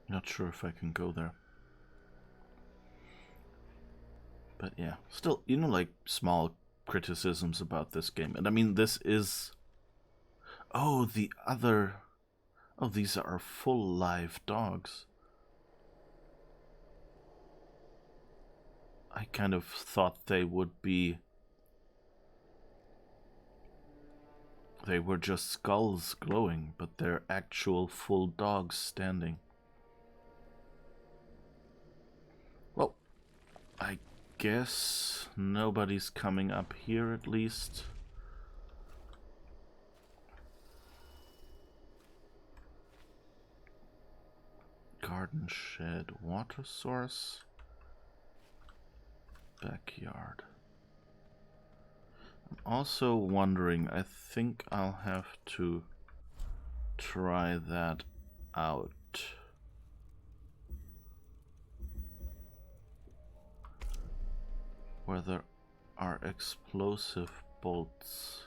Not sure if I can go there. But yeah, still, you know, like small criticisms about this game. And I mean, this is... Oh, the other... Oh, these are full live dogs. I kind of thought they would be... They were just skulls glowing, but they're actual full dogs standing. Well, I guess nobody's coming up here at least. Garden shed, water source, backyard. I'm also wondering, I think I'll have to try that out. Where there are explosive bolts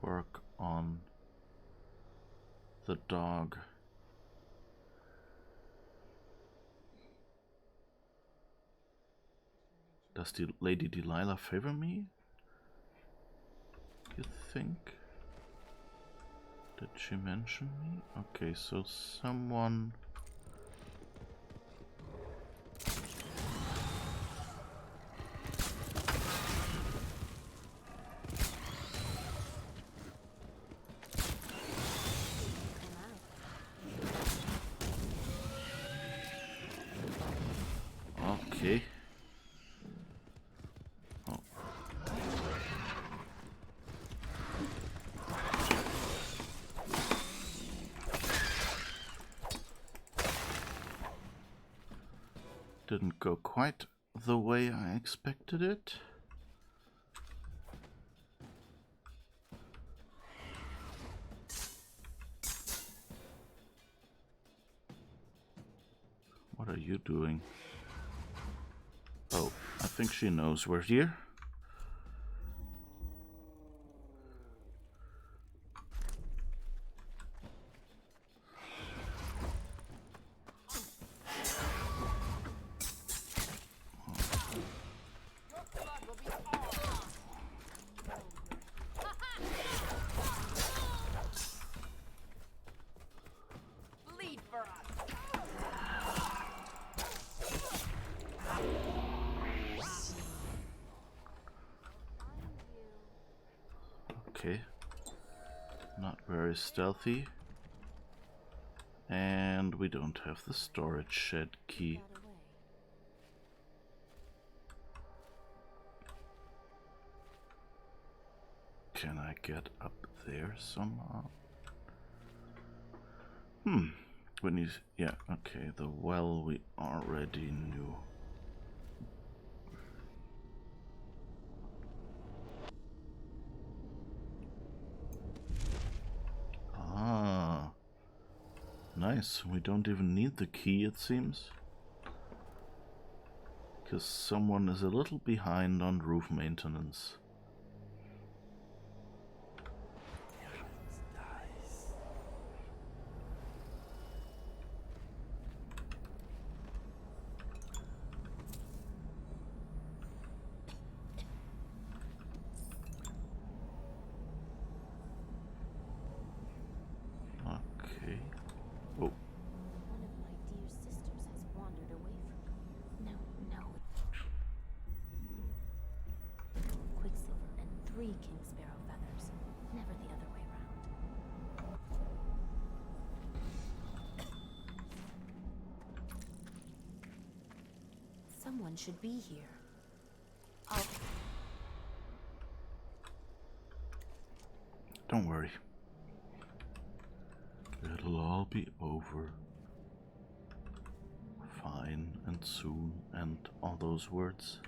work on the dog. Does the Lady Delilah favor me? You think? Did she mention me? Okay, so someone... Okay. Oh. Didn't go quite the way I expected it. What are you doing? Oh, I think she knows we're here. Okay. Not very stealthy. And we don't have the storage shed key. Got away. Can I get up there somehow? When you... yeah, okay, the well we already knew. Ah. Nice, we don't even need the key, it seems. Because someone is a little behind on roof maintenance. Okay. Oh. One of my dear sisters has wandered away from me. No. Quicksilver and 3 king sparrow feathers. Never the other way round. Someone should be here. Don't worry. It'll all be over. Fine and soon and all those words.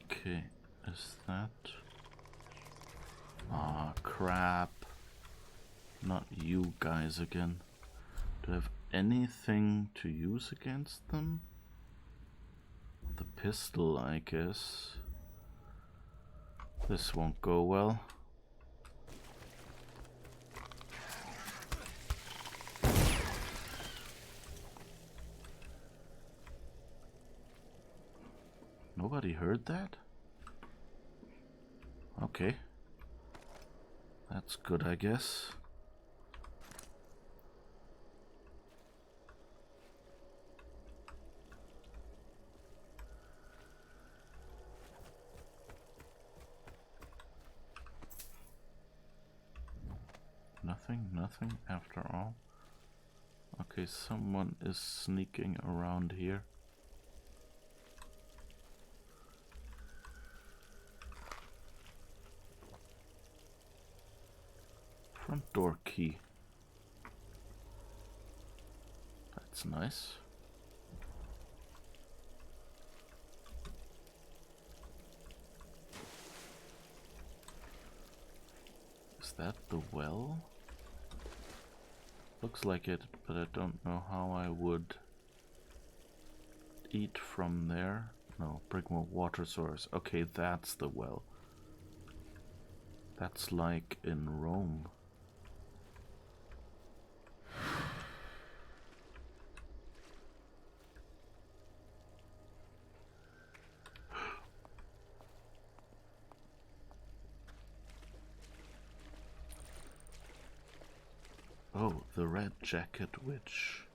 Okay, is that... ah, crap. Not you guys again. Do I have anything to use against them? The pistol, I guess. This won't go well. Nobody heard that? Okay. That's good, I guess. Nothing after all. Okay, someone is sneaking around here. Front door key. That's nice. Is that the well? Looks like it, but I don't know how I would eat from there. No, Brigmore water source. Okay, that's the well. That's like in Rome. Oh, the red jacket witch.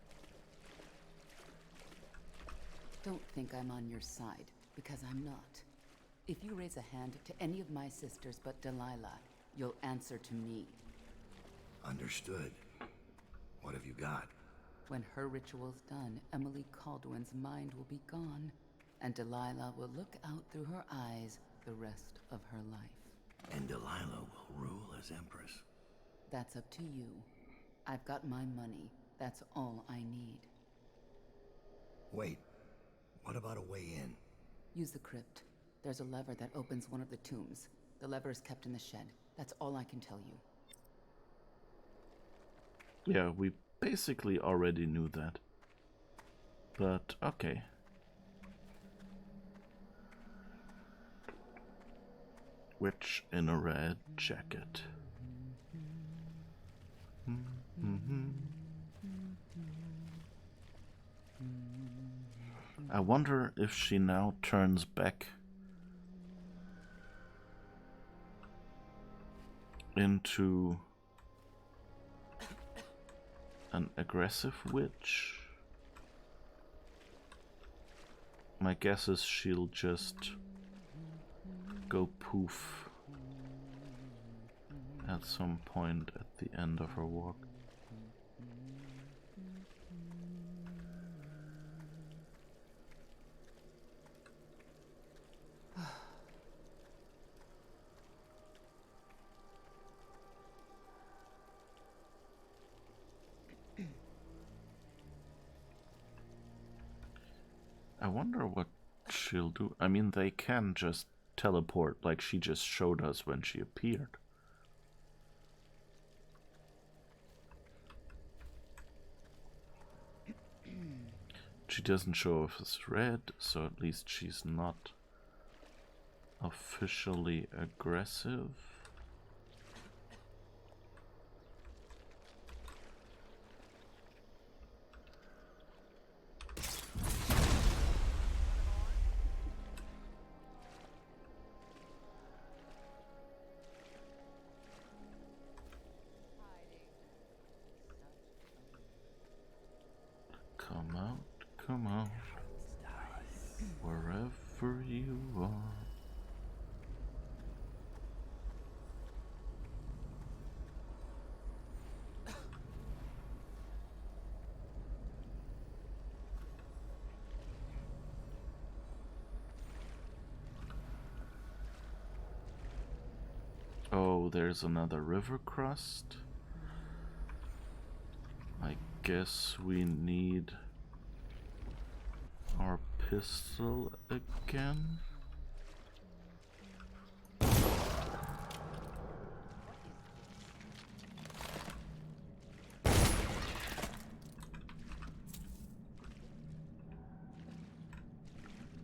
Don't think I'm on your side, because I'm not. If you raise a hand to any of my sisters but Delilah, you'll answer to me. Understood. What have you got? When her ritual's done, Emily Caldwin's mind will be gone, and Delilah will look out through her eyes the rest of her life. And Delilah will rule as Empress. That's up to you. I've got my money. That's all I need. Wait, what about a way in? Use the crypt. There's a lever that opens one of the tombs. The lever is kept in the shed. That's all I can tell you. Yeah, we basically already knew that. But, okay. Witch in a red jacket. I wonder if she now turns back into an aggressive witch. My guess is she'll just go poof at some point at the end of her walk. I wonder what she'll do. I mean, they can just teleport like she just showed us when she appeared. She doesn't show us as red, so at least she's not officially aggressive. Come out, wherever you are. Oh, there's another river crust. I guess we need our pistol again.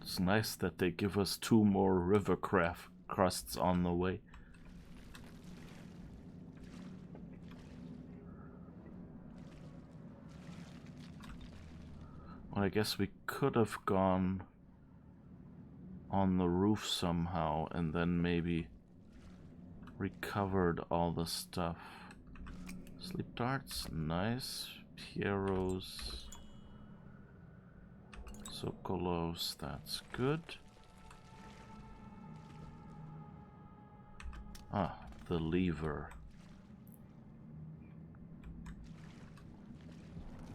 It's nice that they give us 2 more river crusts on the way. Well, I guess we could have gone on the roof somehow and then maybe recovered all the stuff. Sleep darts, nice. Pieros. Sokolos, that's good. Ah, the lever.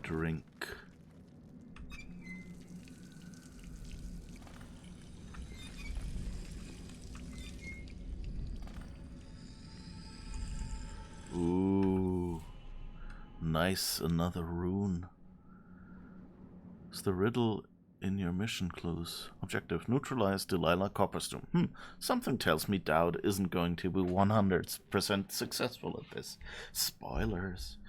Drink. Ooh, nice, another rune. Is the riddle in your mission clues? Objective, neutralize Delilah Copperstone. Something tells me Dowd isn't going to be 100% successful at this. Spoilers.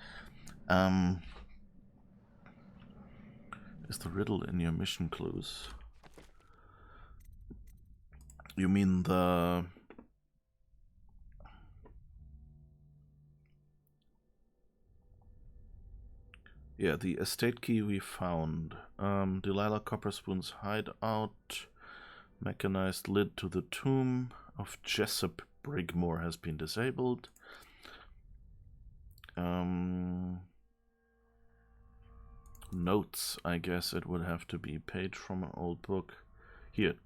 Is the riddle in your mission clues? You mean the... Yeah, the estate key we found. Delilah Copperspoon's hideout. Mechanized lid to the tomb of Jessup Brigmore has been disabled. Notes, I guess it would have to be a page from an old book. Here.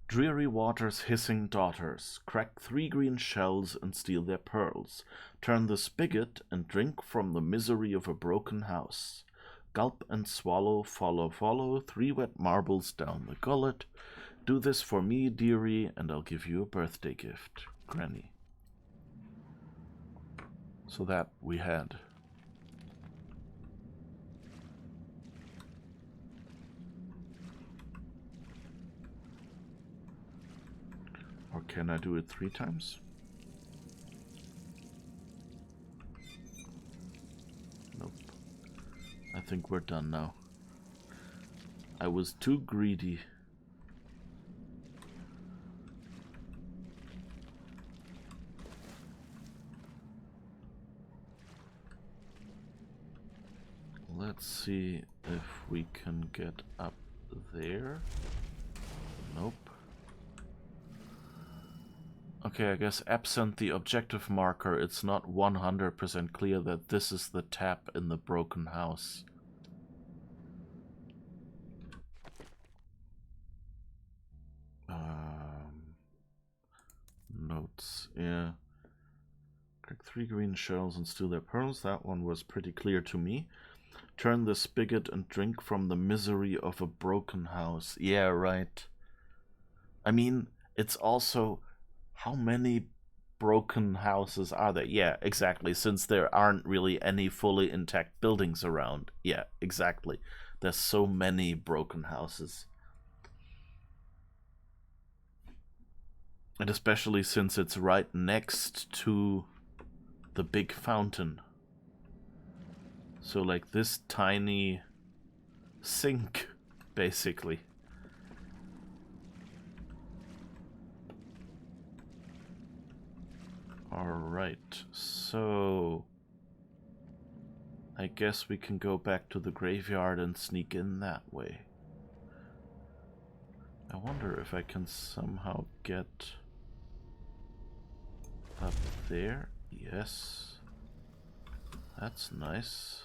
Dreary waters, hissing daughters, crack 3 green shells and steal their pearls. Turn the spigot and drink from the misery of a broken house. Gulp and swallow, follow, follow, 3 wet marbles down the gullet. Do this for me, dearie, and I'll give you a birthday gift. Granny. So that we had. Or can I do it 3 times? Nope. I think we're done now. I was too greedy. Let's see if we can get up there. Nope. Okay, I guess absent the objective marker, it's not 100% clear that this is the tap in the broken house. Notes, yeah. Crack 3 green shells and steal their pearls. That one was pretty clear to me. Turn the spigot and drink from the misery of a broken house. Yeah, right. I mean, it's also, how many broken houses are there? Yeah, exactly. Since there aren't really any fully intact buildings around. Yeah, exactly. There's so many broken houses. And especially since it's right next to the big fountain. So like this tiny sink, basically. Alright, so I guess we can go back to the graveyard and sneak in that way. I wonder if I can somehow get up there. Yes. That's nice.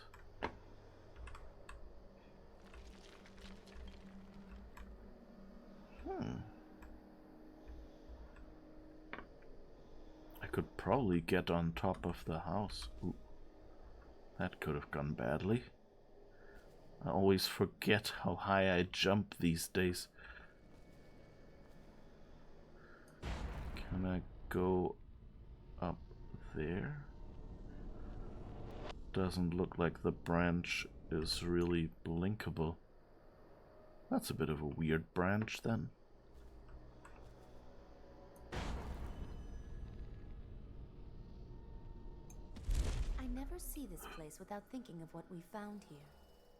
I could probably get on top of the house. Ooh. That could have gone badly. I always forget how high I jump these days. Can I go up there? Doesn't look like the branch is really blinkable. That's a bit of a weird branch then. I never see this place without thinking of what we found here.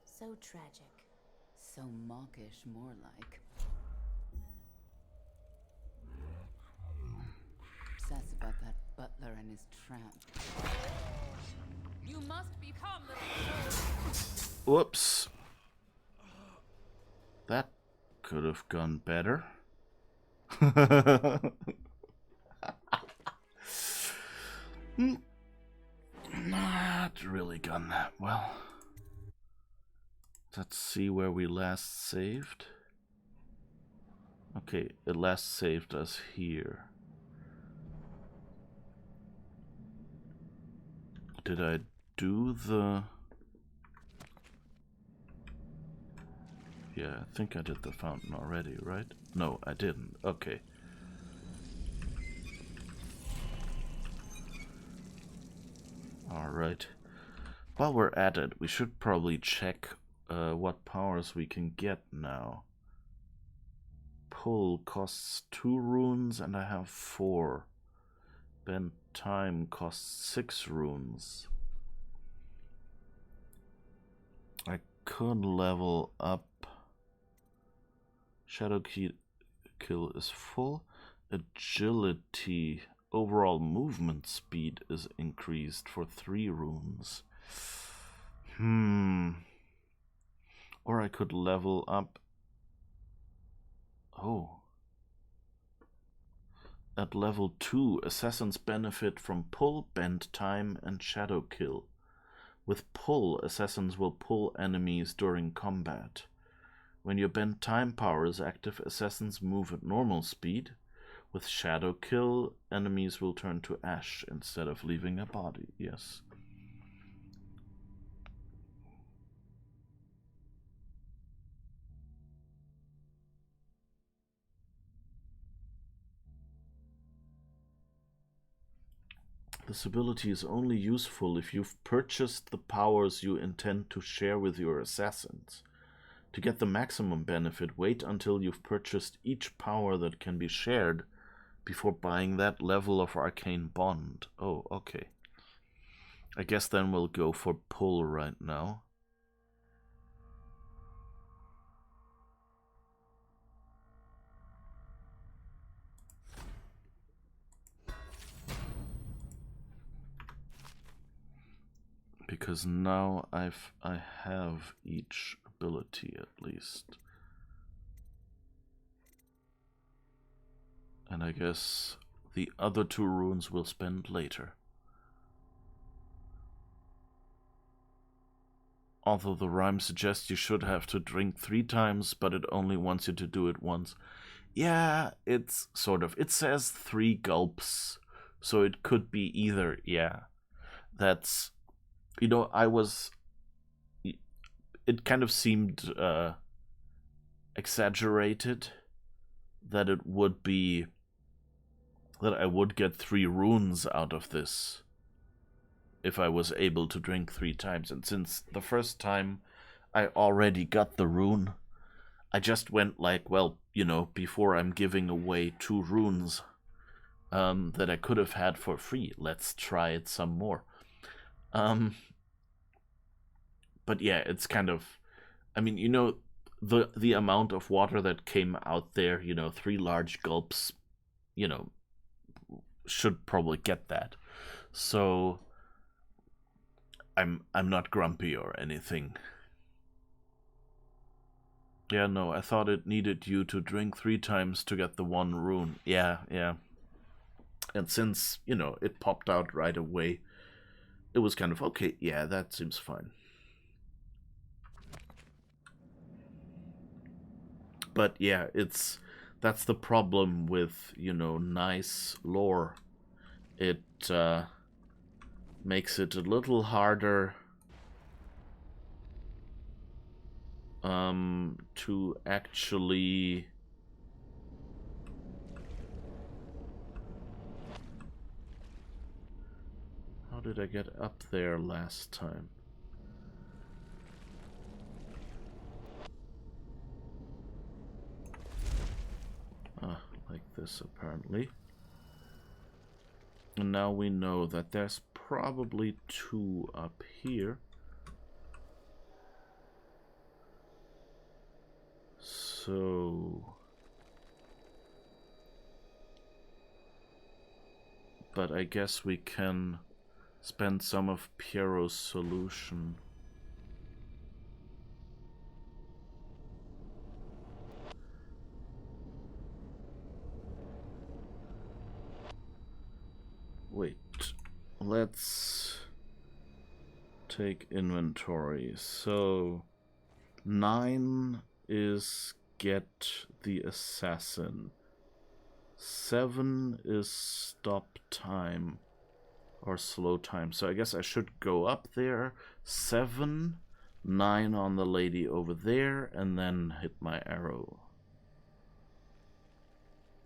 So tragic. So mawkish, more like. Obsessed about that butler and his tramp. You must become the... Whoops. That could have gone better. Not really gone that well. Let's see where we last saved. Okay, it last saved us here. Did I do the... Yeah, I think I did the fountain already, right? No, I didn't. Okay. Alright. While we're at it, we should probably check what powers we can get now. Pull costs 2 runes and I have 4. Bend time costs 6 runes. I could level up. Shadow Kill is full. Agility, overall movement speed is increased for 3 runes. Or I could level up. Oh. At level 2, assassins benefit from pull, bend time, and shadow kill. With pull, assassins will pull enemies during combat. When your bend time power is active, assassins move at normal speed. With shadow kill, enemies will turn to ash instead of leaving a body. Yes. This ability is only useful if you've purchased the powers you intend to share with your assassins. To get the maximum benefit, wait until you've purchased each power that can be shared before buying that level of arcane bond. Oh, okay. I guess then we'll go for pull right now. Because now I have each ability at least. And I guess The other 2 runes we'll spend later. Although the rhyme suggests you should have to drink 3 times, but it only wants you to do it once. Yeah, it's sort of. It says 3 gulps, so it could be either. Yeah, that's. You know, it kind of seemed exaggerated that it would be. That I would get 3 runes out of this if I was able to drink 3 times. And since the first time I already got the rune, I just went like, well, you know, before I'm giving away 2 runes that I could have had for free, let's try it some more. But yeah, it's kind of, I mean, you know, the amount of water that came out there, you know, 3 large gulps, you know, should probably get that. So I'm not grumpy or anything. Yeah, no, I thought it needed you to drink 3 times to get the 1 rune. Yeah. And since, you know, it popped out right away, it was kind of, okay, yeah, that seems fine. But yeah, that's the problem with, you know, nice lore. It makes it a little harder to actually how did I get up there last time? Like this apparently. And now we know that there's probably 2 up here. So... But I guess we can spend some of Piero's solution. Wait, let's take inventory. So 9 is get the assassin. 7 is stop time or slow time. So I guess I should go up there. 7, 9 on the lady over there, and then hit my arrow.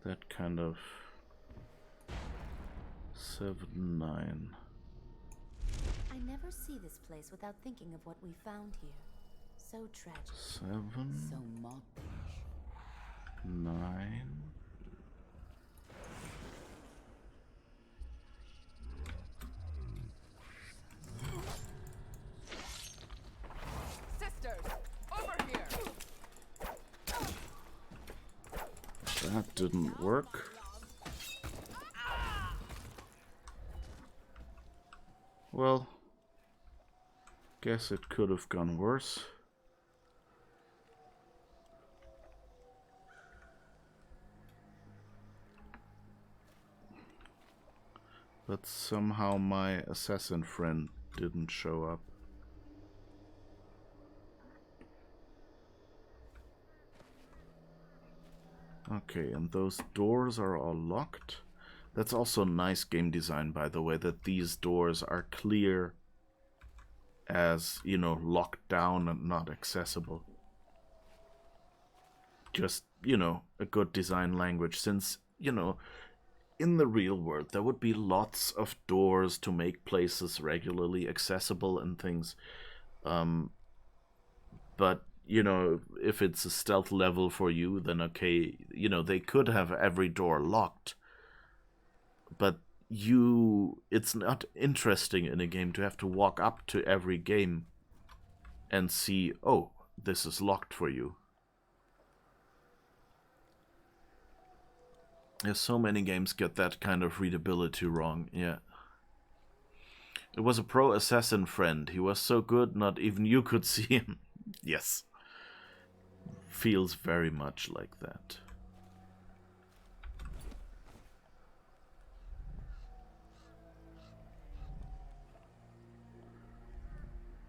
That kind of 7, 9. I never see this place without thinking of what we found here. So tragic. 7, So mawkish. 9. Sisters, over here. That didn't work. Well, guess it could have gone worse. But somehow my assassin friend didn't show up. Okay, and those doors are all locked. That's also nice game design, by the way, that these doors are clear as, you know, locked down and not accessible. Just, you know, a good design language, since, you know, in the real world there would be lots of doors to make places regularly accessible and things. But, you know, if it's a stealth level for you, then okay, you know, they could have every door locked. But it's not interesting in a game to have to walk up to every game and see, oh, this is locked for you. There's so many games get that kind of readability wrong, yeah. It was a pro assassin friend. He was so good, not even you could see him. Yes. Feels very much like that.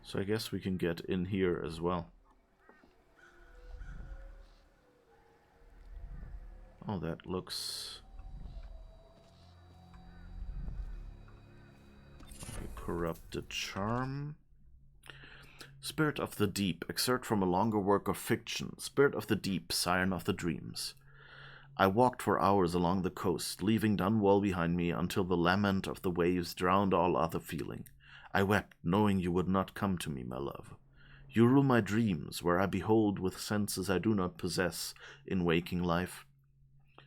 So I guess we can get in here as well. Oh, that looks... Okay, corrupted charm. Spirit of the Deep, excerpt from a longer work of fiction. Spirit of the Deep, Siren of the Dreams. I walked for hours along the coast, leaving Dunwall behind me until the lament of the waves drowned all other feeling. I wept, knowing you would not come to me, my love. You rule my dreams, where I behold with senses I do not possess in waking life.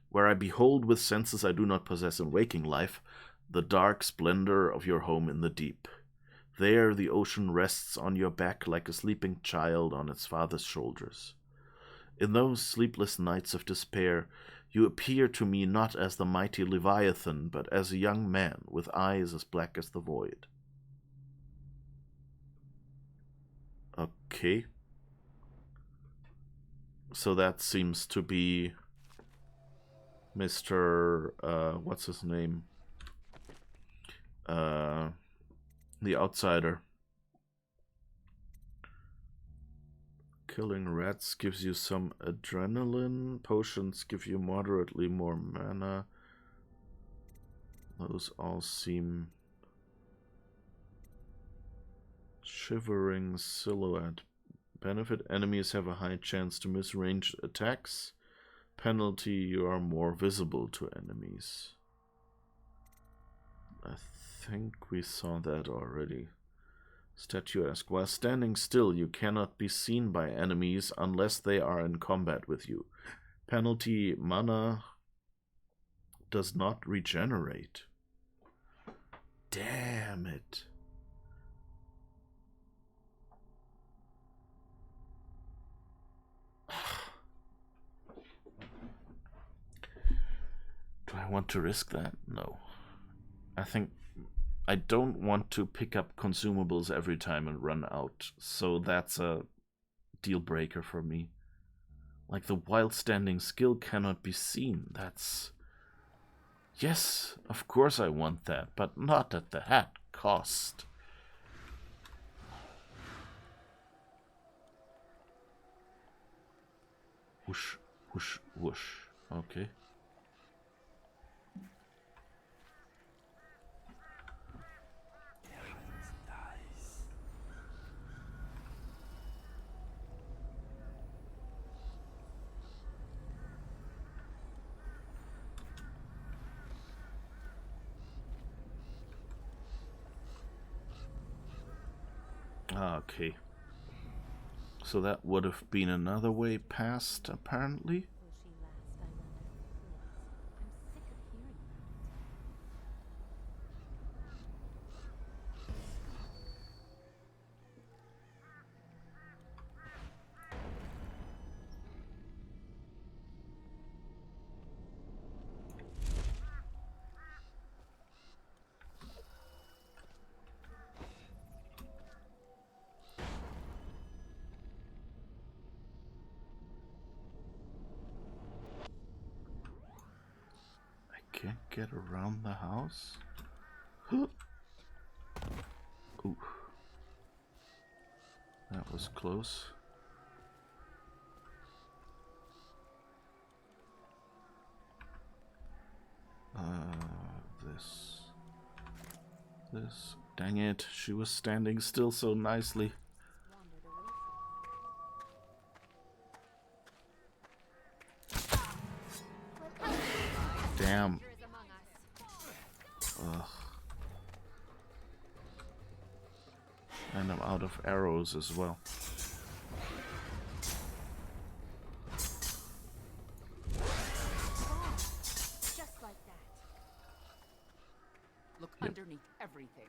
Where I behold with senses I do not possess in waking life, the dark splendor of your home in the deep. There the ocean rests on your back like a sleeping child on its father's shoulders. In those sleepless nights of despair, you appear to me not as the mighty Leviathan, but as a young man with eyes as black as the void. Okay. So that seems to be Mr. What's his name? The Outsider. Killing rats gives you some adrenaline. Potions give you moderately more mana. Those all seem... Shivering silhouette. Benefit: enemies have a high chance to miss ranged attacks. Penalty: you are more visible to enemies. I think we saw that already. Statuesque. While standing still, you cannot be seen by enemies unless they are in combat with you. Penalty: mana does not regenerate. Damn it. Do I want to risk that? No. I think I don't want to pick up consumables every time and run out, so that's a deal breaker for me. Like, the while standing skill cannot be seen. That's... Yes, of course I want that, but not at that cost. Whoosh, whoosh, whoosh. Okay. Okay. So that would have been another way past, apparently. Can't get around the house. Ooh. That was close. This. Dang it, she was standing still so nicely. Damn. Ugh. And I'm out of arrows as well. Just like that. Look underneath everything.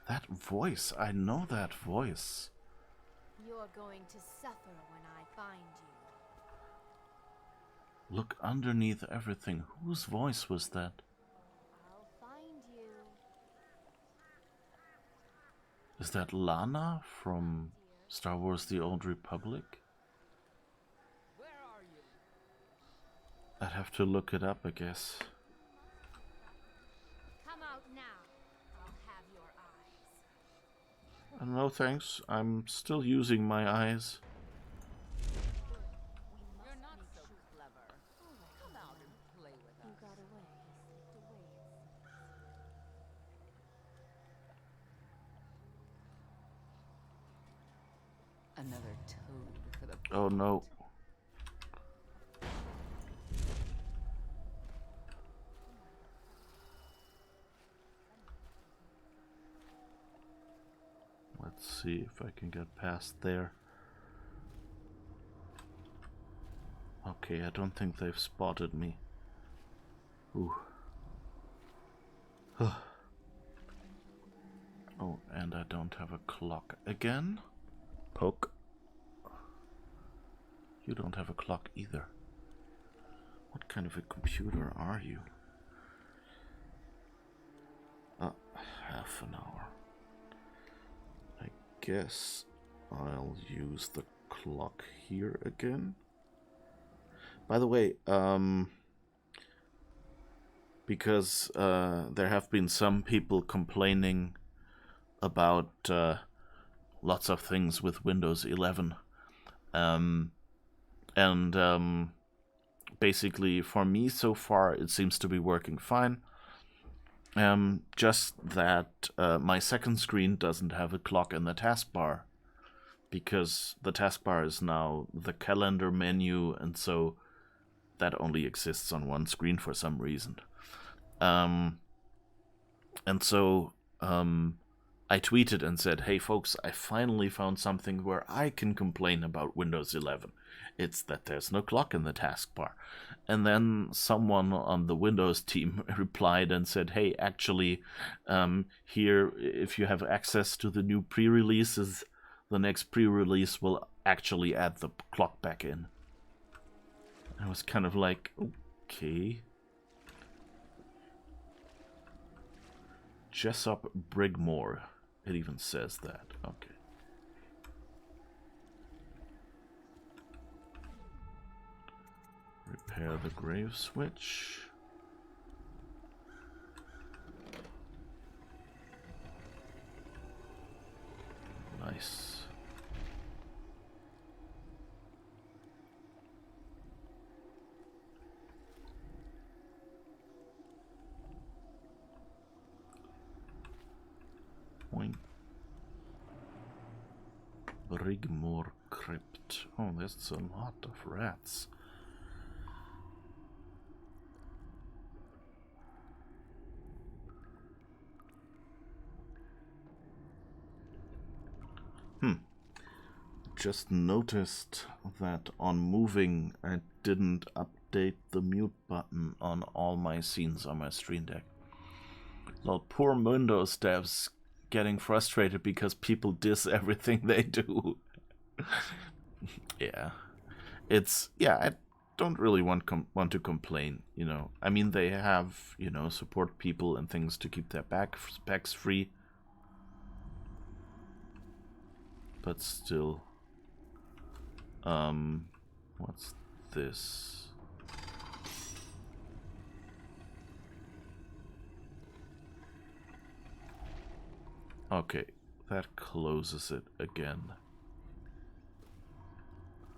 That voice, I know that voice. You're going to suffer when I find you. Look underneath everything. Whose voice was that? I'll find you. Is that Lana from Star Wars The Old Republic? Where are you? I'd have to look it up, I guess. Come out now. I'll have your eyes. No thanks, I'm still using my eyes. You're not so clever. Come out and play with us. You got away. Another toad for the Oh no. Let's see if I can get past there. Okay, I don't think they've spotted me. Ooh. Oh, and I don't have a clock again. Poke. You don't have a clock either. What kind of a computer are you? Half an hour. I guess I'll use the clock here again. By the way, because there have been some people complaining about lots of things with Windows 11. Basically, for me so far, it seems to be working fine. Just that my second screen doesn't have a clock in the taskbar, because the taskbar is now the calendar menu, and so that only exists on one screen for some reason. And so I tweeted and said, hey folks, I finally found something where I can complain about Windows 11. It's that there's no clock in the taskbar. And then someone on the Windows team replied and said, hey, actually, here, if you have access to the new pre-releases, the next pre-release will actually add the clock back in. I was kind of like, okay. Jessup Brigmore. It even says that. Okay. Repair the grave switch. Nice. Boing. Brigmore Crypt. Oh, that's a lot of rats. Just noticed that on moving, I didn't update the mute button on all my scenes on my Stream Deck. Well, poor Windows devs getting frustrated because people diss everything they do. Yeah. I don't really want to complain, you know. I mean, they have, you know, support people and things to keep their backs free. But still. What's this? Okay, that closes it again.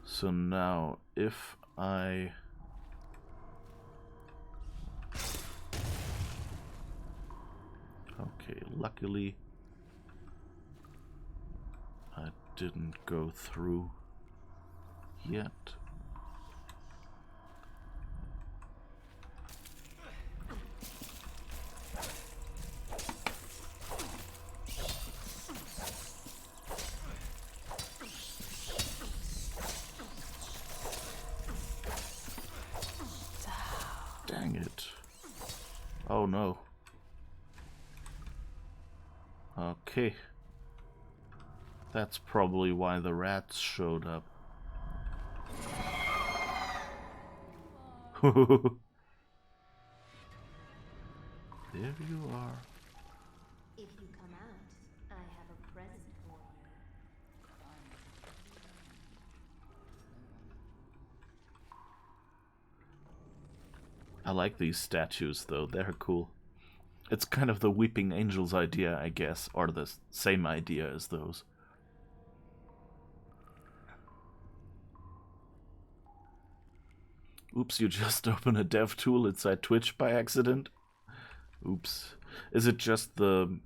So now, if I... Okay, luckily I didn't go through yet. Dang it. Oh no. Okay. That's probably why the rats showed up. There you are. If you come out, I have a present for you. I like these statues though, they're cool. It's kind of the Weeping Angels idea, I guess, or the same idea as those. Oops, you just opened a dev tool inside Twitch by accident. Oops. Is it just the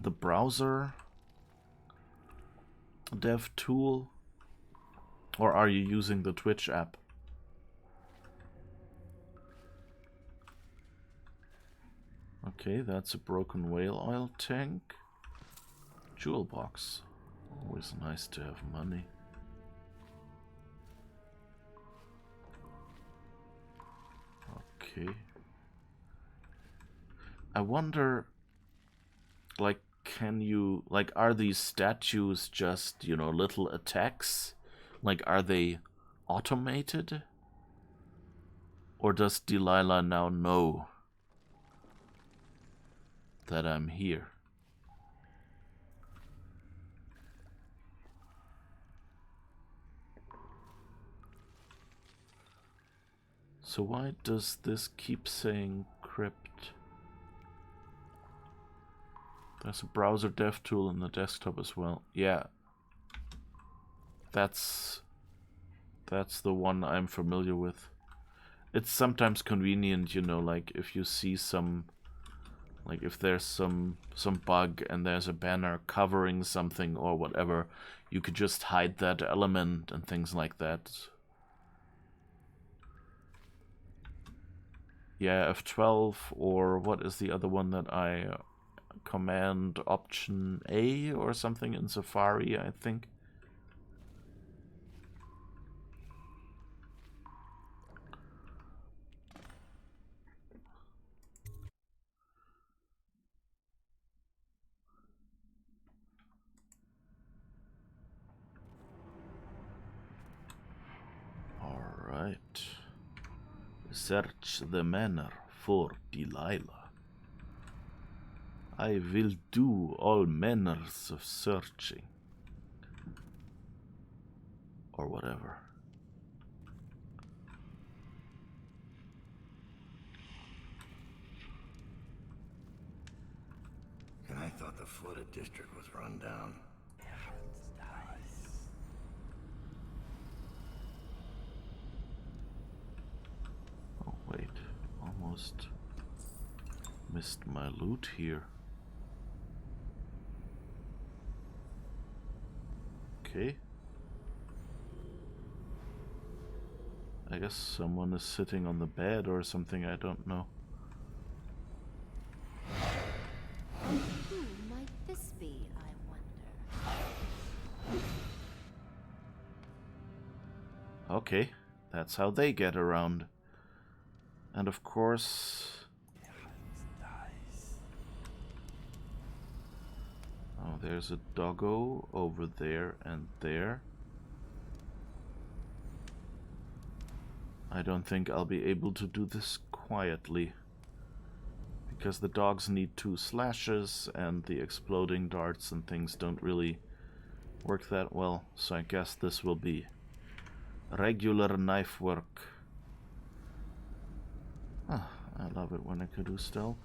browser dev tool? Or are you using the Twitch app? Okay, that's a broken whale oil tank. Jewel box. Always nice to have money. Okay. I wonder, like, can you, like, are these statues just, you know, little attacks? Like, are they automated? Or does Delilah now know that I'm here? So why does this keep saying crypt? There's a browser dev tool in the desktop as well. Yeah. That's the one I'm familiar with. It's sometimes convenient, you know, like if you see some, like if there's some bug and there's a banner covering something or whatever, you could just hide that element and things like that. Yeah, F12, or what is the other one that I command option A or something in Safari, I think. Alright. Search the manor for Delilah. I will do all manners of searching. Or whatever. And I thought the flooded district was run down. Oh wait, almost missed my loot here. Okay. I guess someone is sitting on the bed or something, I don't know. Who might this be, I wonder? Okay, that's how they get around. And of course... Oh, there's a doggo over there and there. I don't think I'll be able to do this quietly. Because the dogs need 2 slashes and the exploding darts and things don't really work that well. So I guess this will be regular knife work. Ah, I love it when I can do stealth.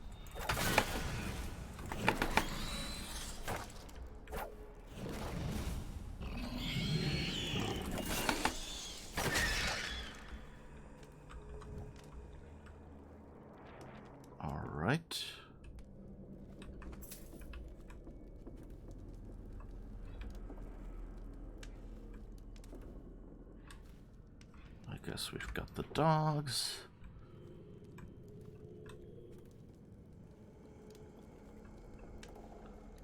Alright. I guess we've got the dogs.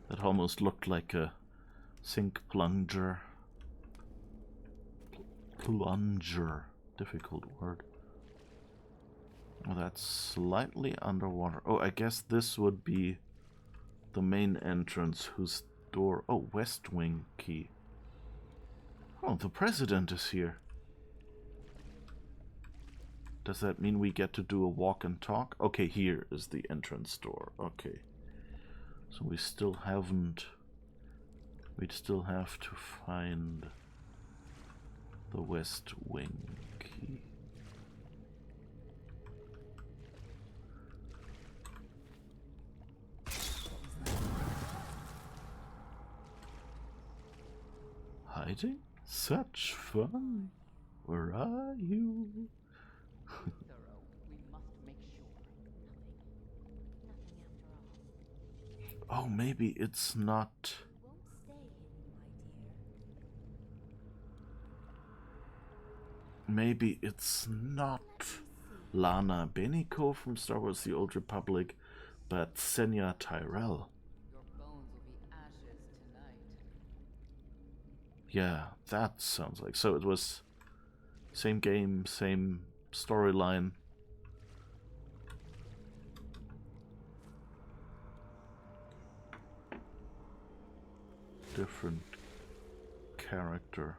That almost looked like a sink plunger. Plunger. Difficult word. Oh, that's slightly underwater. Oh, I guess this would be the main entrance whose door... Oh, West Wing key. Oh, the president is here. Does that mean we get to do a walk and talk? Okay, here is the entrance door. Okay. So we still haven't... We'd still have to find the West Wing key. exciting. Such fun. Where are you? Thorough. We must make sure. Nothing after all. Oh, maybe it's not. We won't stay hidden, my dear. Maybe it's not Lana Beniko from Star Wars The Old Republic, but Senya Tyrell. Your bones will be ashes tonight. Yeah, that sounds like. So it was same game, same storyline. Different character.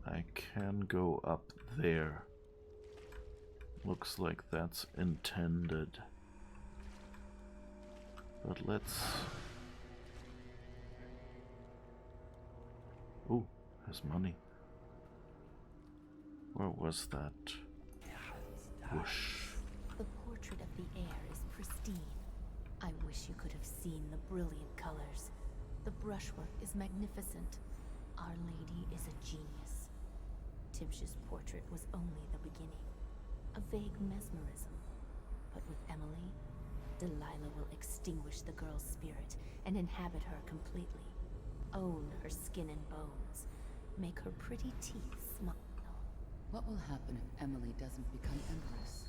I can go up there. Looks like that's intended. But let's... Ooh, there's money. Where was that? Whoosh. The portrait of the air is pristine. I wish you could have seen the brilliant colors. The brushwork is magnificent. Our Lady is a genius. Timsh's portrait was only the beginning. A vague mesmerism. But with Emily, Delilah will extinguish the girl's spirit and inhabit her completely. Own her skin and bones. Make her pretty teeth smile. What will happen if Emily doesn't become Empress?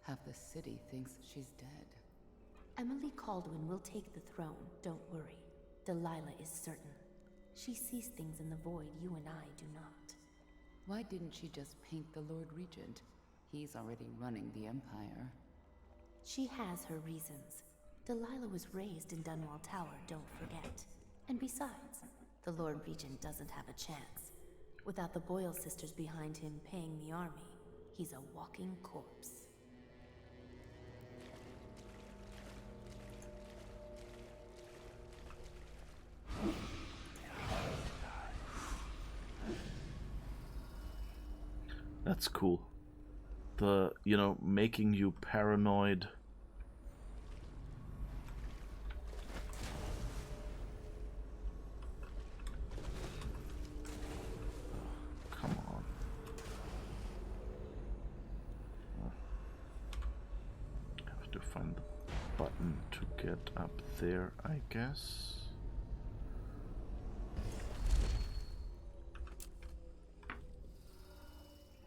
Half the city thinks she's dead. Emily Caldwin will take the throne, don't worry. Delilah is certain. She sees things in the void you and I do not. Why didn't she just paint the Lord Regent? He's already running the Empire. She has her reasons. Delilah was raised in Dunwall Tower, don't forget. And besides, the Lord Regent doesn't have a chance. Without the Boyle sisters behind him paying the army, he's a walking corpse. That's cool. The, you know, making you paranoid. Come on. Have to find the button to get up there, I guess.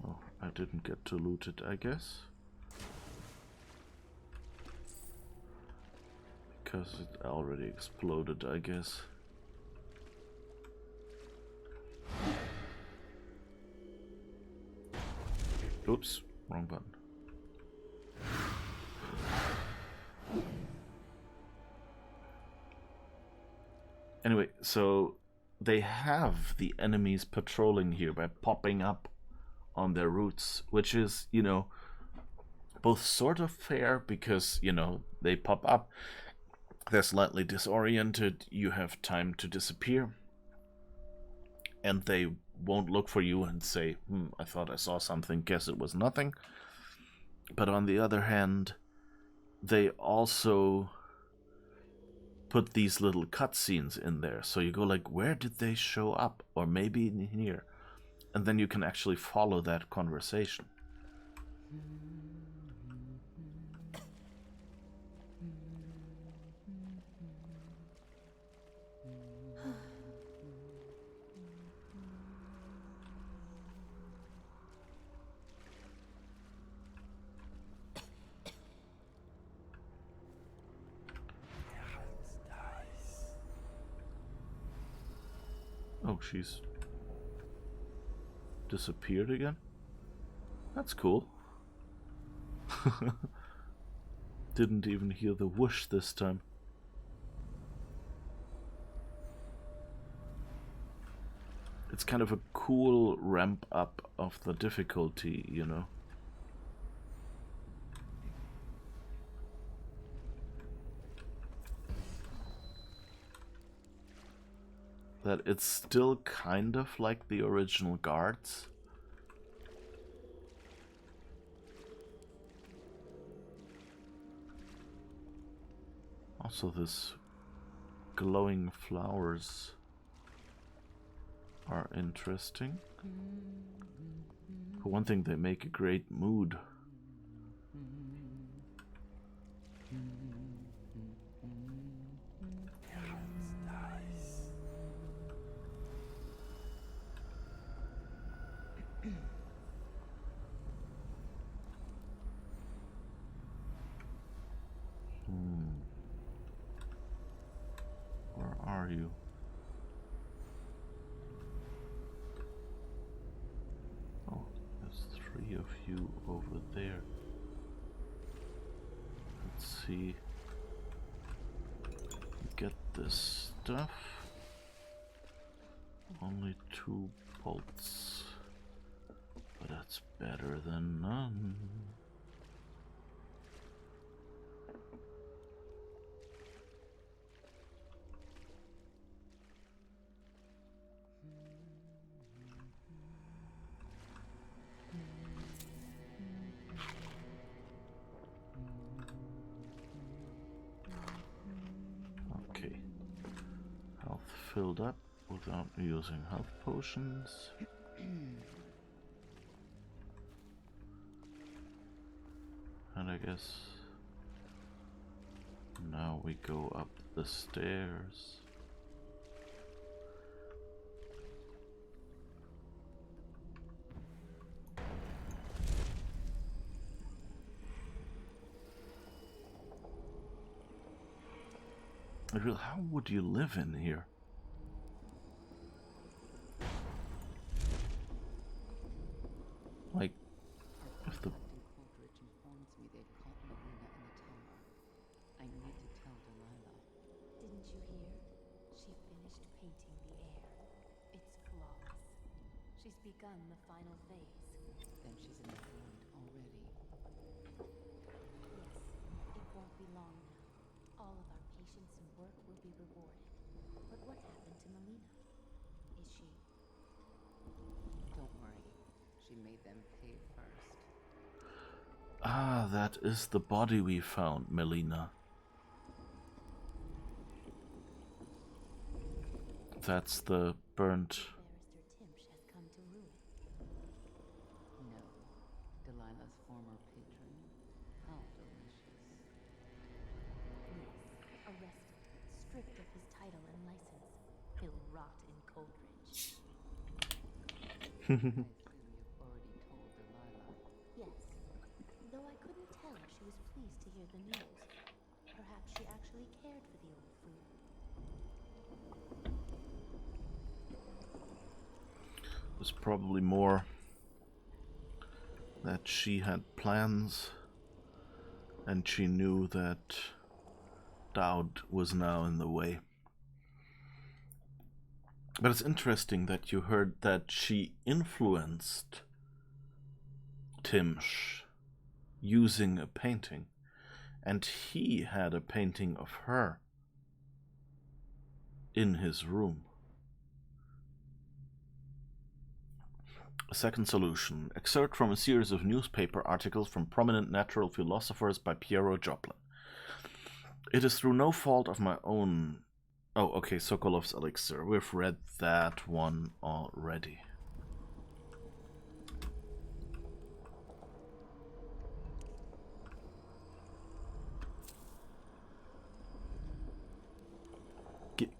Oh, I didn't get to loot it, I guess. Because it already exploded, I guess. Oops, wrong button. Anyway, so they have the enemies patrolling here by popping up on their routes, which is, you know, both sort of fair because, you know, they pop up, they're slightly disoriented, you have time to disappear, and they won't look for you and say, I thought I saw something, guess it was nothing. But on the other hand, they also put these little cutscenes in there, so you go like, where did they show up? Or maybe in here. And then you can actually follow that conversation. Oh, she's disappeared again? That's cool. Didn't even hear the whoosh this time. It's kind of a cool ramp up of the difficulty, you know. That it's still kind of like the original guards. Also this glowing flowers. are interesting. For one thing, they make a great mood. Where are you? Oh, there's 3 of you over there. Let's see. Get this stuff. Only 2 bolts. But that's better than none. Okay. Health filled up without using health potions. And I guess now we go up the stairs. How would you live in here? Like, if the Coldridge informs me they've caught Melina in the tower. I need to tell Delilah. Didn't you hear? She finished painting the air. It's flawless. She's begun the final phase. Then she's in the void already. Yes, it won't be long now. All of our patience and work will be rewarded. But what happened to Melina? Is she... Don't worry. She made them pay first. Ah, that is the body we found, Melina. That's the burnt. Barrister Timsh has come to ruin. No. Delilah's former patron. How delicious. Yes, arrested, stripped of his title and license. He'll rot in Coldridge. I assume you've already told Delilah. Yes, though I couldn't tell if she was pleased to hear the news. Perhaps she actually cared for the old fool. It was probably more that she had plans and she knew that Dowd was now in the way. But it's interesting that you heard that she influenced Timsh using a painting, and he had a painting of her in his room. A second solution. Excerpt from a series of newspaper articles from prominent natural philosophers by Piero Joplin. It is through no fault of my own... Oh, okay, Sokolov's Elixir. We've read that one already.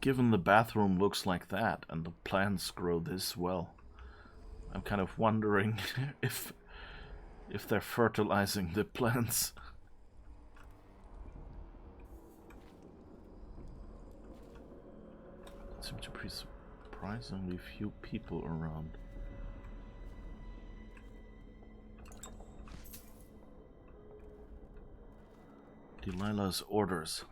Given the bathroom looks like that and the plants grow this well, I'm kind of wondering if they're fertilizing the plants. There seem to be surprisingly few people around. Delilah's orders.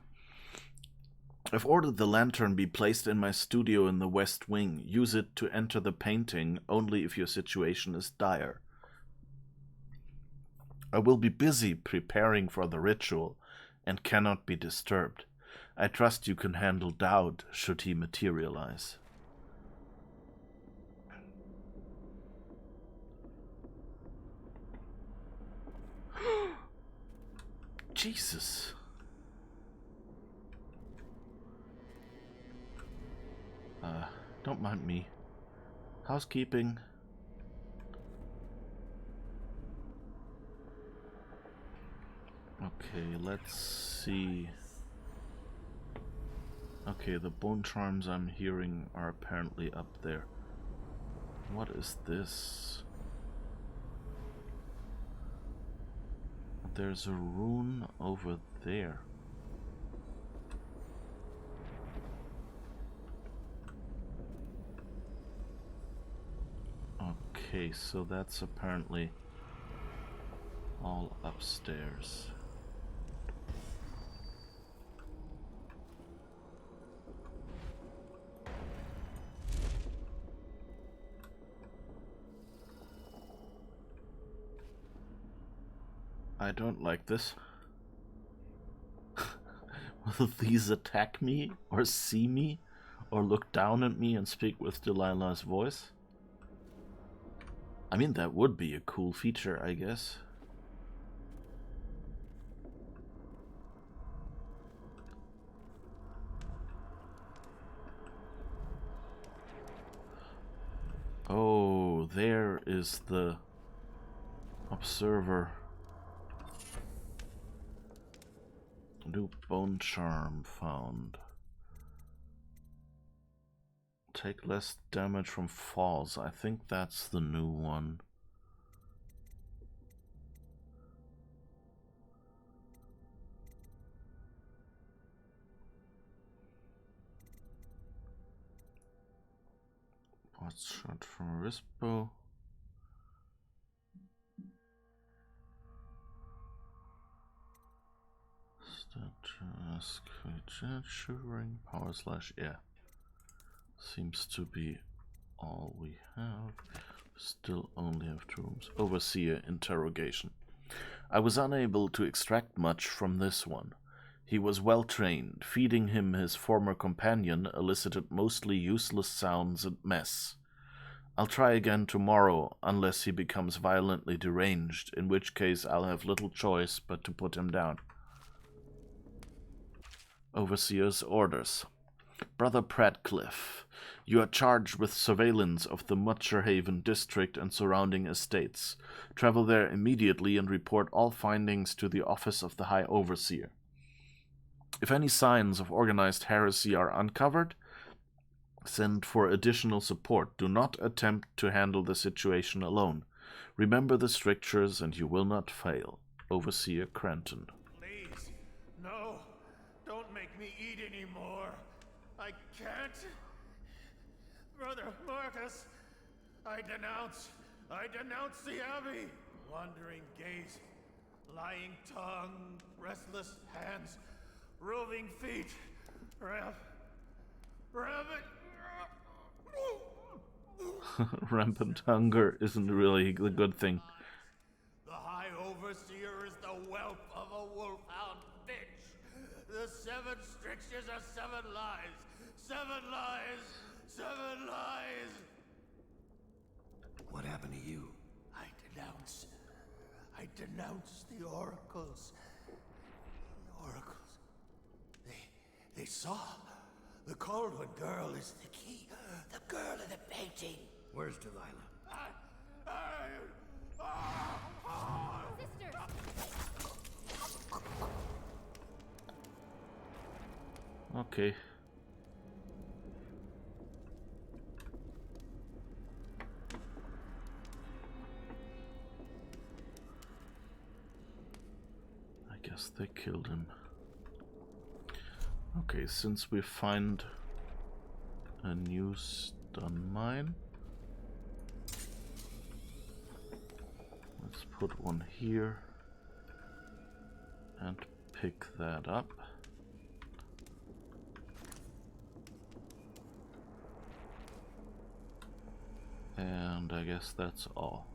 I've ordered the lantern be placed in my studio in the West Wing. Use it to enter the painting only if your situation is dire. I will be busy preparing for the ritual and cannot be disturbed. I trust you can handle Dowd should he materialize. Jesus. Don't mind me. Housekeeping. Okay, let's see. Okay, the bone charms I'm hearing are apparently up there. What is this? There's a rune over there. Okay, so that's apparently all upstairs. I don't like this. Will these attack me, or see me, or look down at me and speak with Delilah's voice? I mean, that would be a cool feature, I guess. Oh, there is the observer. New bone charm found. Take less damage from falls. I think that's the new one. What's shot from a wrist bow? Shivering power slash, yeah. Seems to be all we have. Still only have 2 rooms. Overseer interrogation. I was unable to extract much from this one. He was well trained. Feeding him his former companion elicited mostly useless sounds and mess. I'll try again tomorrow, unless he becomes violently deranged, in which case I'll have little choice but to put him down. Overseer's orders. Brother Pratcliffe, you are charged with surveillance of the Mutcherhaven district and surrounding estates. Travel there immediately and report all findings to the office of the High Overseer. If any signs of organized heresy are uncovered, send for additional support. Do not attempt to handle the situation alone. Remember the strictures and you will not fail. Overseer Cranton. Please, no. Don't make me eat anymore. I can't. Brother Marcus, I denounce the Abbey. Wandering gaze, lying tongue, restless hands, roving feet, rampant. Rampant hunger isn't really a good thing. The High Overseer is the whelp of a wolfhound bitch. The 7 strictures are 7 lies. 7 lies. 7 lies. What happened to you? I denounce the oracles. The oracles. They saw. The Caldwell girl is the key. The girl in the painting. Where's Delilah? Sisters! Okay. I guess they killed him. Okay, since we find a new stun mine, let's put one here and pick that up. And I guess that's all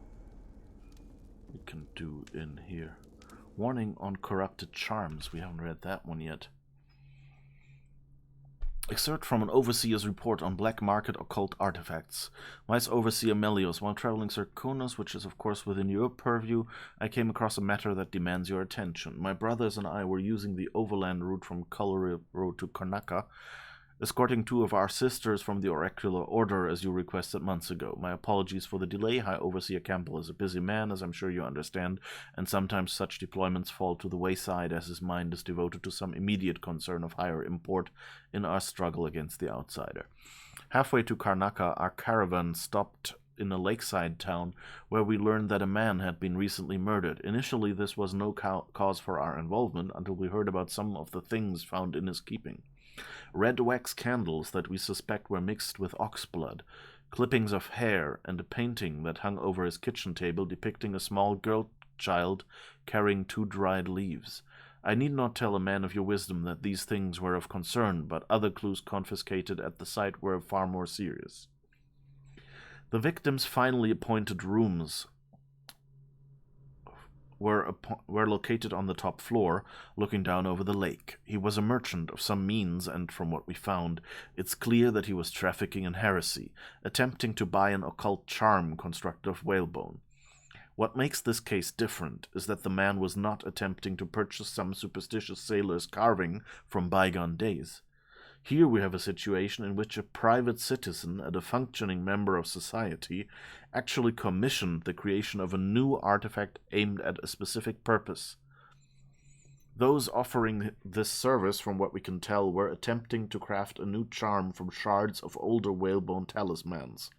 we can do in here. Warning on corrupted charms. We haven't read that one yet. Excerpt from an Overseer's report on black market occult artifacts. Vice Overseer Melios, while traveling Circonus, which is of course within your purview, I came across a matter that demands your attention. My brothers and I were using the overland route from Cullery Road to Karnaca, escorting 2 of our sisters from the Oracular Order as you requested months ago. My apologies for the delay. High Overseer Campbell is a busy man, as I'm sure you understand, and sometimes such deployments fall to the wayside as his mind is devoted to some immediate concern of higher import in our struggle against the outsider. Halfway to Karnaca, our caravan stopped in a lakeside town where we learned that a man had been recently murdered. Initially, this was no cause for our involvement until we heard about some of the things found in his keeping. Red wax candles that we suspect were mixed with ox blood, clippings of hair, and a painting that hung over his kitchen table depicting a small girl child carrying 2 dried leaves. I need not tell a man of your wisdom that these things were of concern, but other clues confiscated at the site were far more serious. The victim's finally appointed rooms were located on the top floor, looking down over the lake. He was a merchant of some means, and from what we found, it's clear that he was trafficking in heresy, attempting to buy an occult charm constructed of whalebone. What makes this case different is that the man was not attempting to purchase some superstitious sailor's carving from bygone days. Here we have a situation in which a private citizen and a functioning member of society actually commissioned the creation of a new artifact aimed at a specific purpose. Those offering this service, from what we can tell, were attempting to craft a new charm from shards of older whalebone talismans.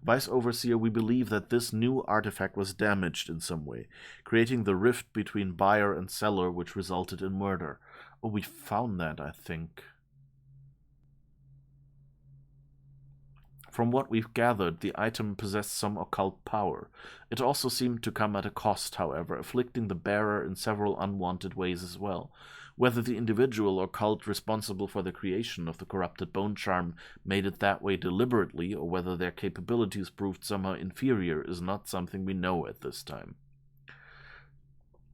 Vice Overseer, we believe that this new artifact was damaged in some way, creating the rift between buyer and seller which resulted in murder. Oh, we found that, I think. From what we've gathered, the item possessed some occult power. It also seemed to come at a cost, however, afflicting the bearer in several unwanted ways as well. Whether the individual or cult responsible for the creation of the corrupted bone charm made it that way deliberately, or whether their capabilities proved somehow inferior, is not something we know at this time.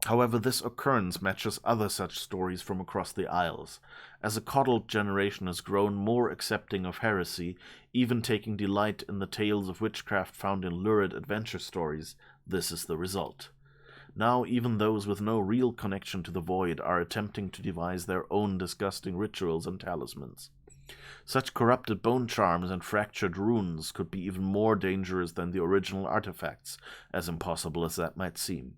However, this occurrence matches other such stories from across the Isles. As a coddled generation has grown more accepting of heresy, even taking delight in the tales of witchcraft found in lurid adventure stories, this is the result. Now even those with no real connection to the void are attempting to devise their own disgusting rituals and talismans. Such corrupted bone charms and fractured runes could be even more dangerous than the original artifacts, as impossible as that might seem.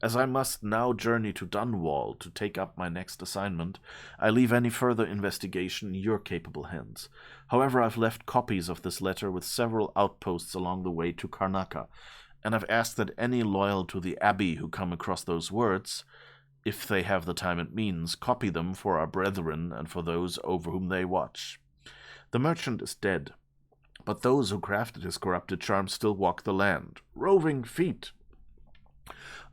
As I must now journey to Dunwall to take up my next assignment, I leave any further investigation in your capable hands. However, I've left copies of this letter with several outposts along the way to Karnaca, and I've asked that any loyal to the Abbey who come across those words, if they have the time and means, copy them for our brethren and for those over whom they watch. The merchant is dead, but those who crafted his corrupted charm still walk the land. Roving feet!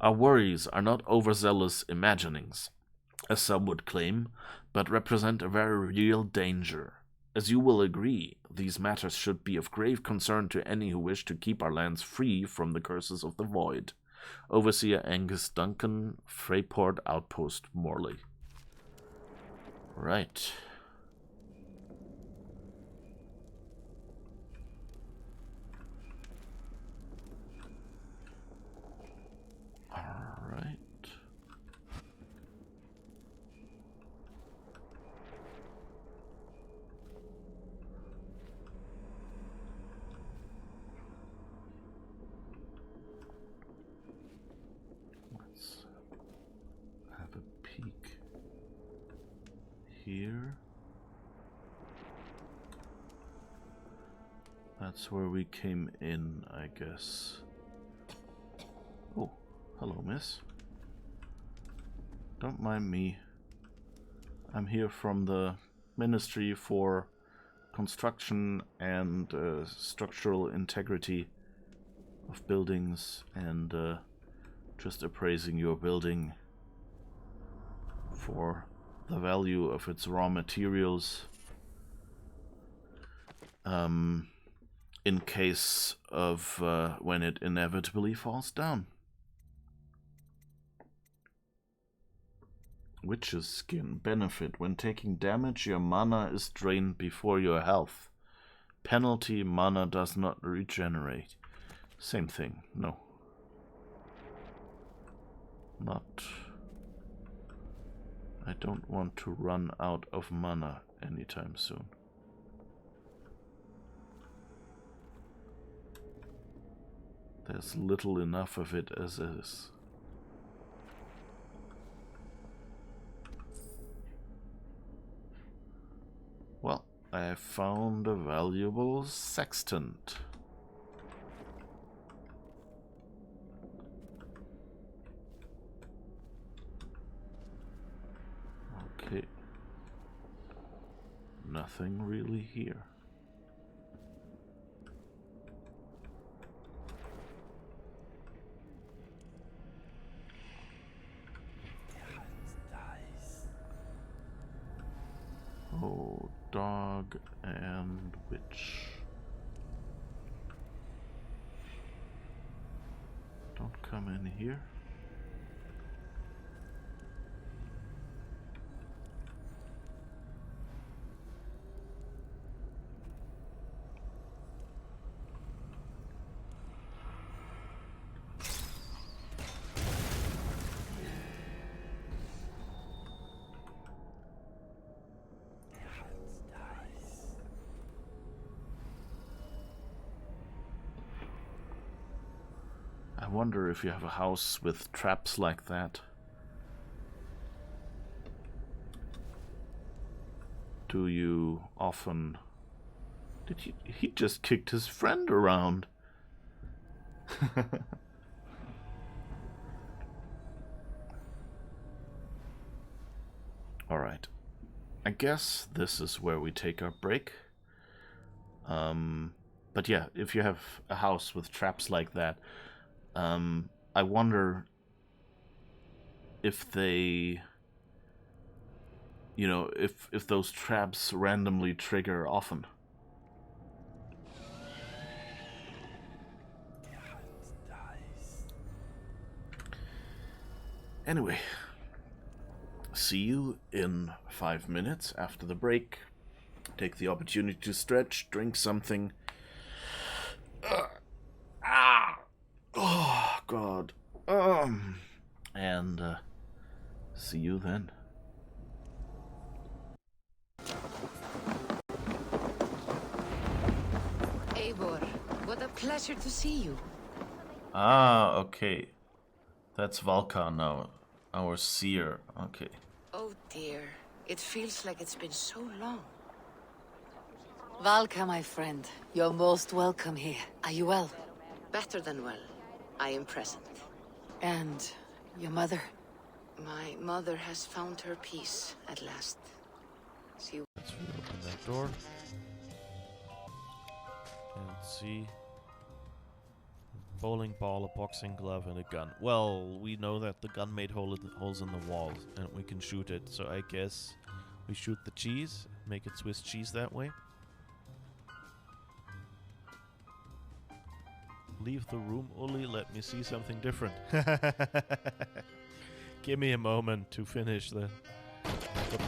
Our worries are not overzealous imaginings, as some would claim, but represent a very real danger. As you will agree, these matters should be of grave concern to any who wish to keep our lands free from the curses of the void. Overseer Angus Duncan, Freyport Outpost, Morley. Right. Alright. Let's have a peek here. That's where we came in, I guess. Oh, hello, miss. Don't mind me. I'm here from the Ministry for Construction and Structural Integrity of Buildings, and just appraising your building for the value of its raw materials. In case of when it inevitably falls down. Witch's Skin. Benefit. When taking damage, your mana is drained before your health. Penalty. Mana does not regenerate. Same thing. No. Not. I don't want to run out of mana anytime soon. There's little enough of it as is. Well, I found a valuable sextant. Okay. Nothing really here. Oh, dog and witch. Don't come in here. I wonder if you have a house with traps like that. Do you often... He just kicked his friend around. Alright. I guess this is where we take our break. But yeah, if you have a house with traps like that, I wonder if they, you know, if those traps randomly trigger often. Anyway, see you in 5 minutes after the break. Take the opportunity to stretch, drink something. Oh, God. And see you then. Eivor, what a pleasure to see you. Ah, okay. That's Valka now, our seer. Okay. Oh dear, it feels like it's been so long. Valka, my friend, you're most welcome here. Are you well? Better than well. I am present. And your mother? My mother has found her peace at last. She... Let's reopen that door. And see. Bowling ball, a boxing glove, and a gun. Well, we know that the gun made holes in the walls, and we can shoot it. So I guess we shoot the cheese, make it Swiss cheese that way. Leave the room, Uli. Let me see something different. Give me a moment to finish the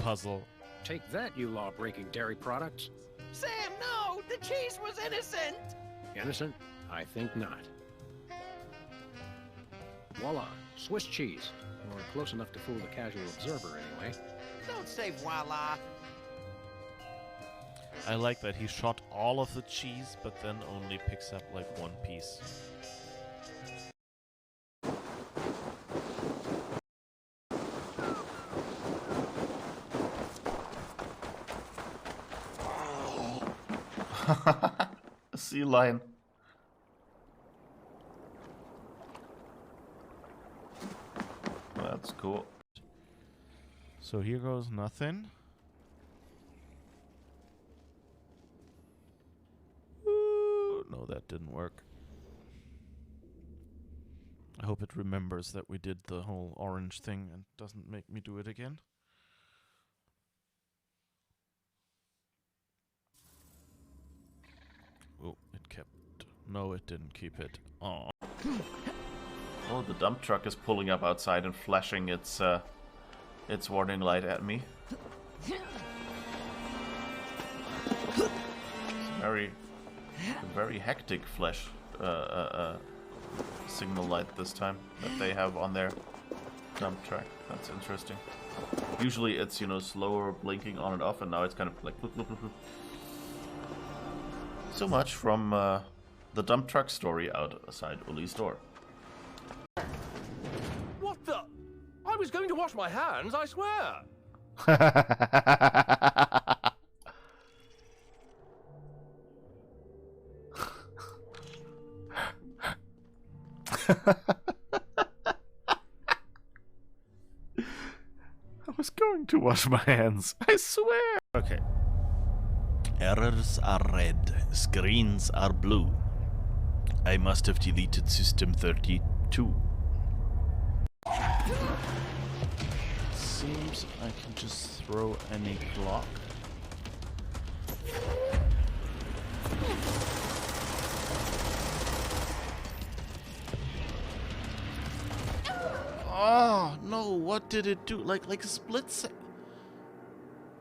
puzzle. Take that, you law-breaking dairy products. Sam, no! The cheese was innocent! Innocent? I think not. Voila, Swiss cheese. Or close enough to fool the casual observer, anyway. Don't say voila. I like that he shot all of the cheese, but then only picks up like one piece. A sea lion. That's cool. So here goes nothing. No, that didn't work. I hope it remembers that we did the whole orange thing and doesn't make me do it again. Oh, it kept... No, it didn't keep it. Oh. Oh, the dump truck is pulling up outside and flashing its warning light at me. It's very hectic flash signal light this time that they have on there. dump track. That's interesting. Usually it's, you know, slower blinking on and off, and now it's kind of like bloop, bloop, bloop, bloop. So much from the dump truck story outside Uli's door. What the? I was going to wash my hands, I swear. I was going to wash my hands, I swear. Okay. Errors are red, screens are blue. I must have deleted System 32. Seems I can just throw any block. Oh no, what did it do? Like a split sec.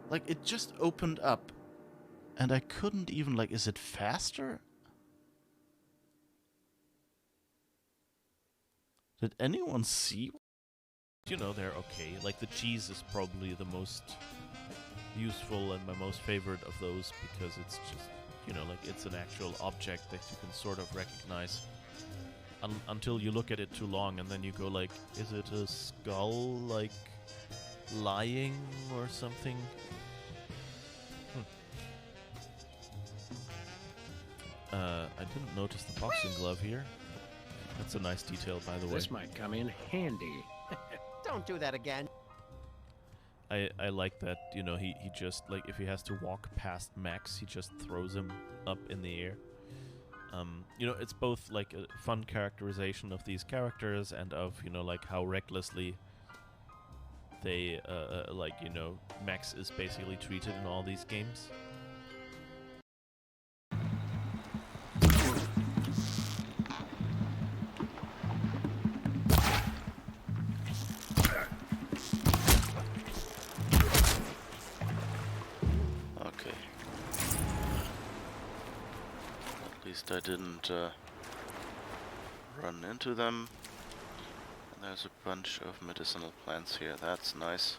Like it just opened up. And I couldn't even, like, is it faster? Did anyone see? You know, they're okay. Like, the cheese is probably the most useful and my most favorite of those because it's just, you know, like, it's an actual object that you can sort of recognize until you look at it too long and then you go, like, is it a skull, like, lying or something? I didn't notice the boxing glove here. That's a nice detail, by the way. This might come in handy. Don't do that again. I like that, you know, he just, like, if he has to walk past Max, he just throws him up in the air. You know, it's both, like, a fun characterization of these characters and of, you know, like, how recklessly they, like, you know, Max is basically treated in all these games. I didn't run into them. And there's a bunch of medicinal plants here, that's nice.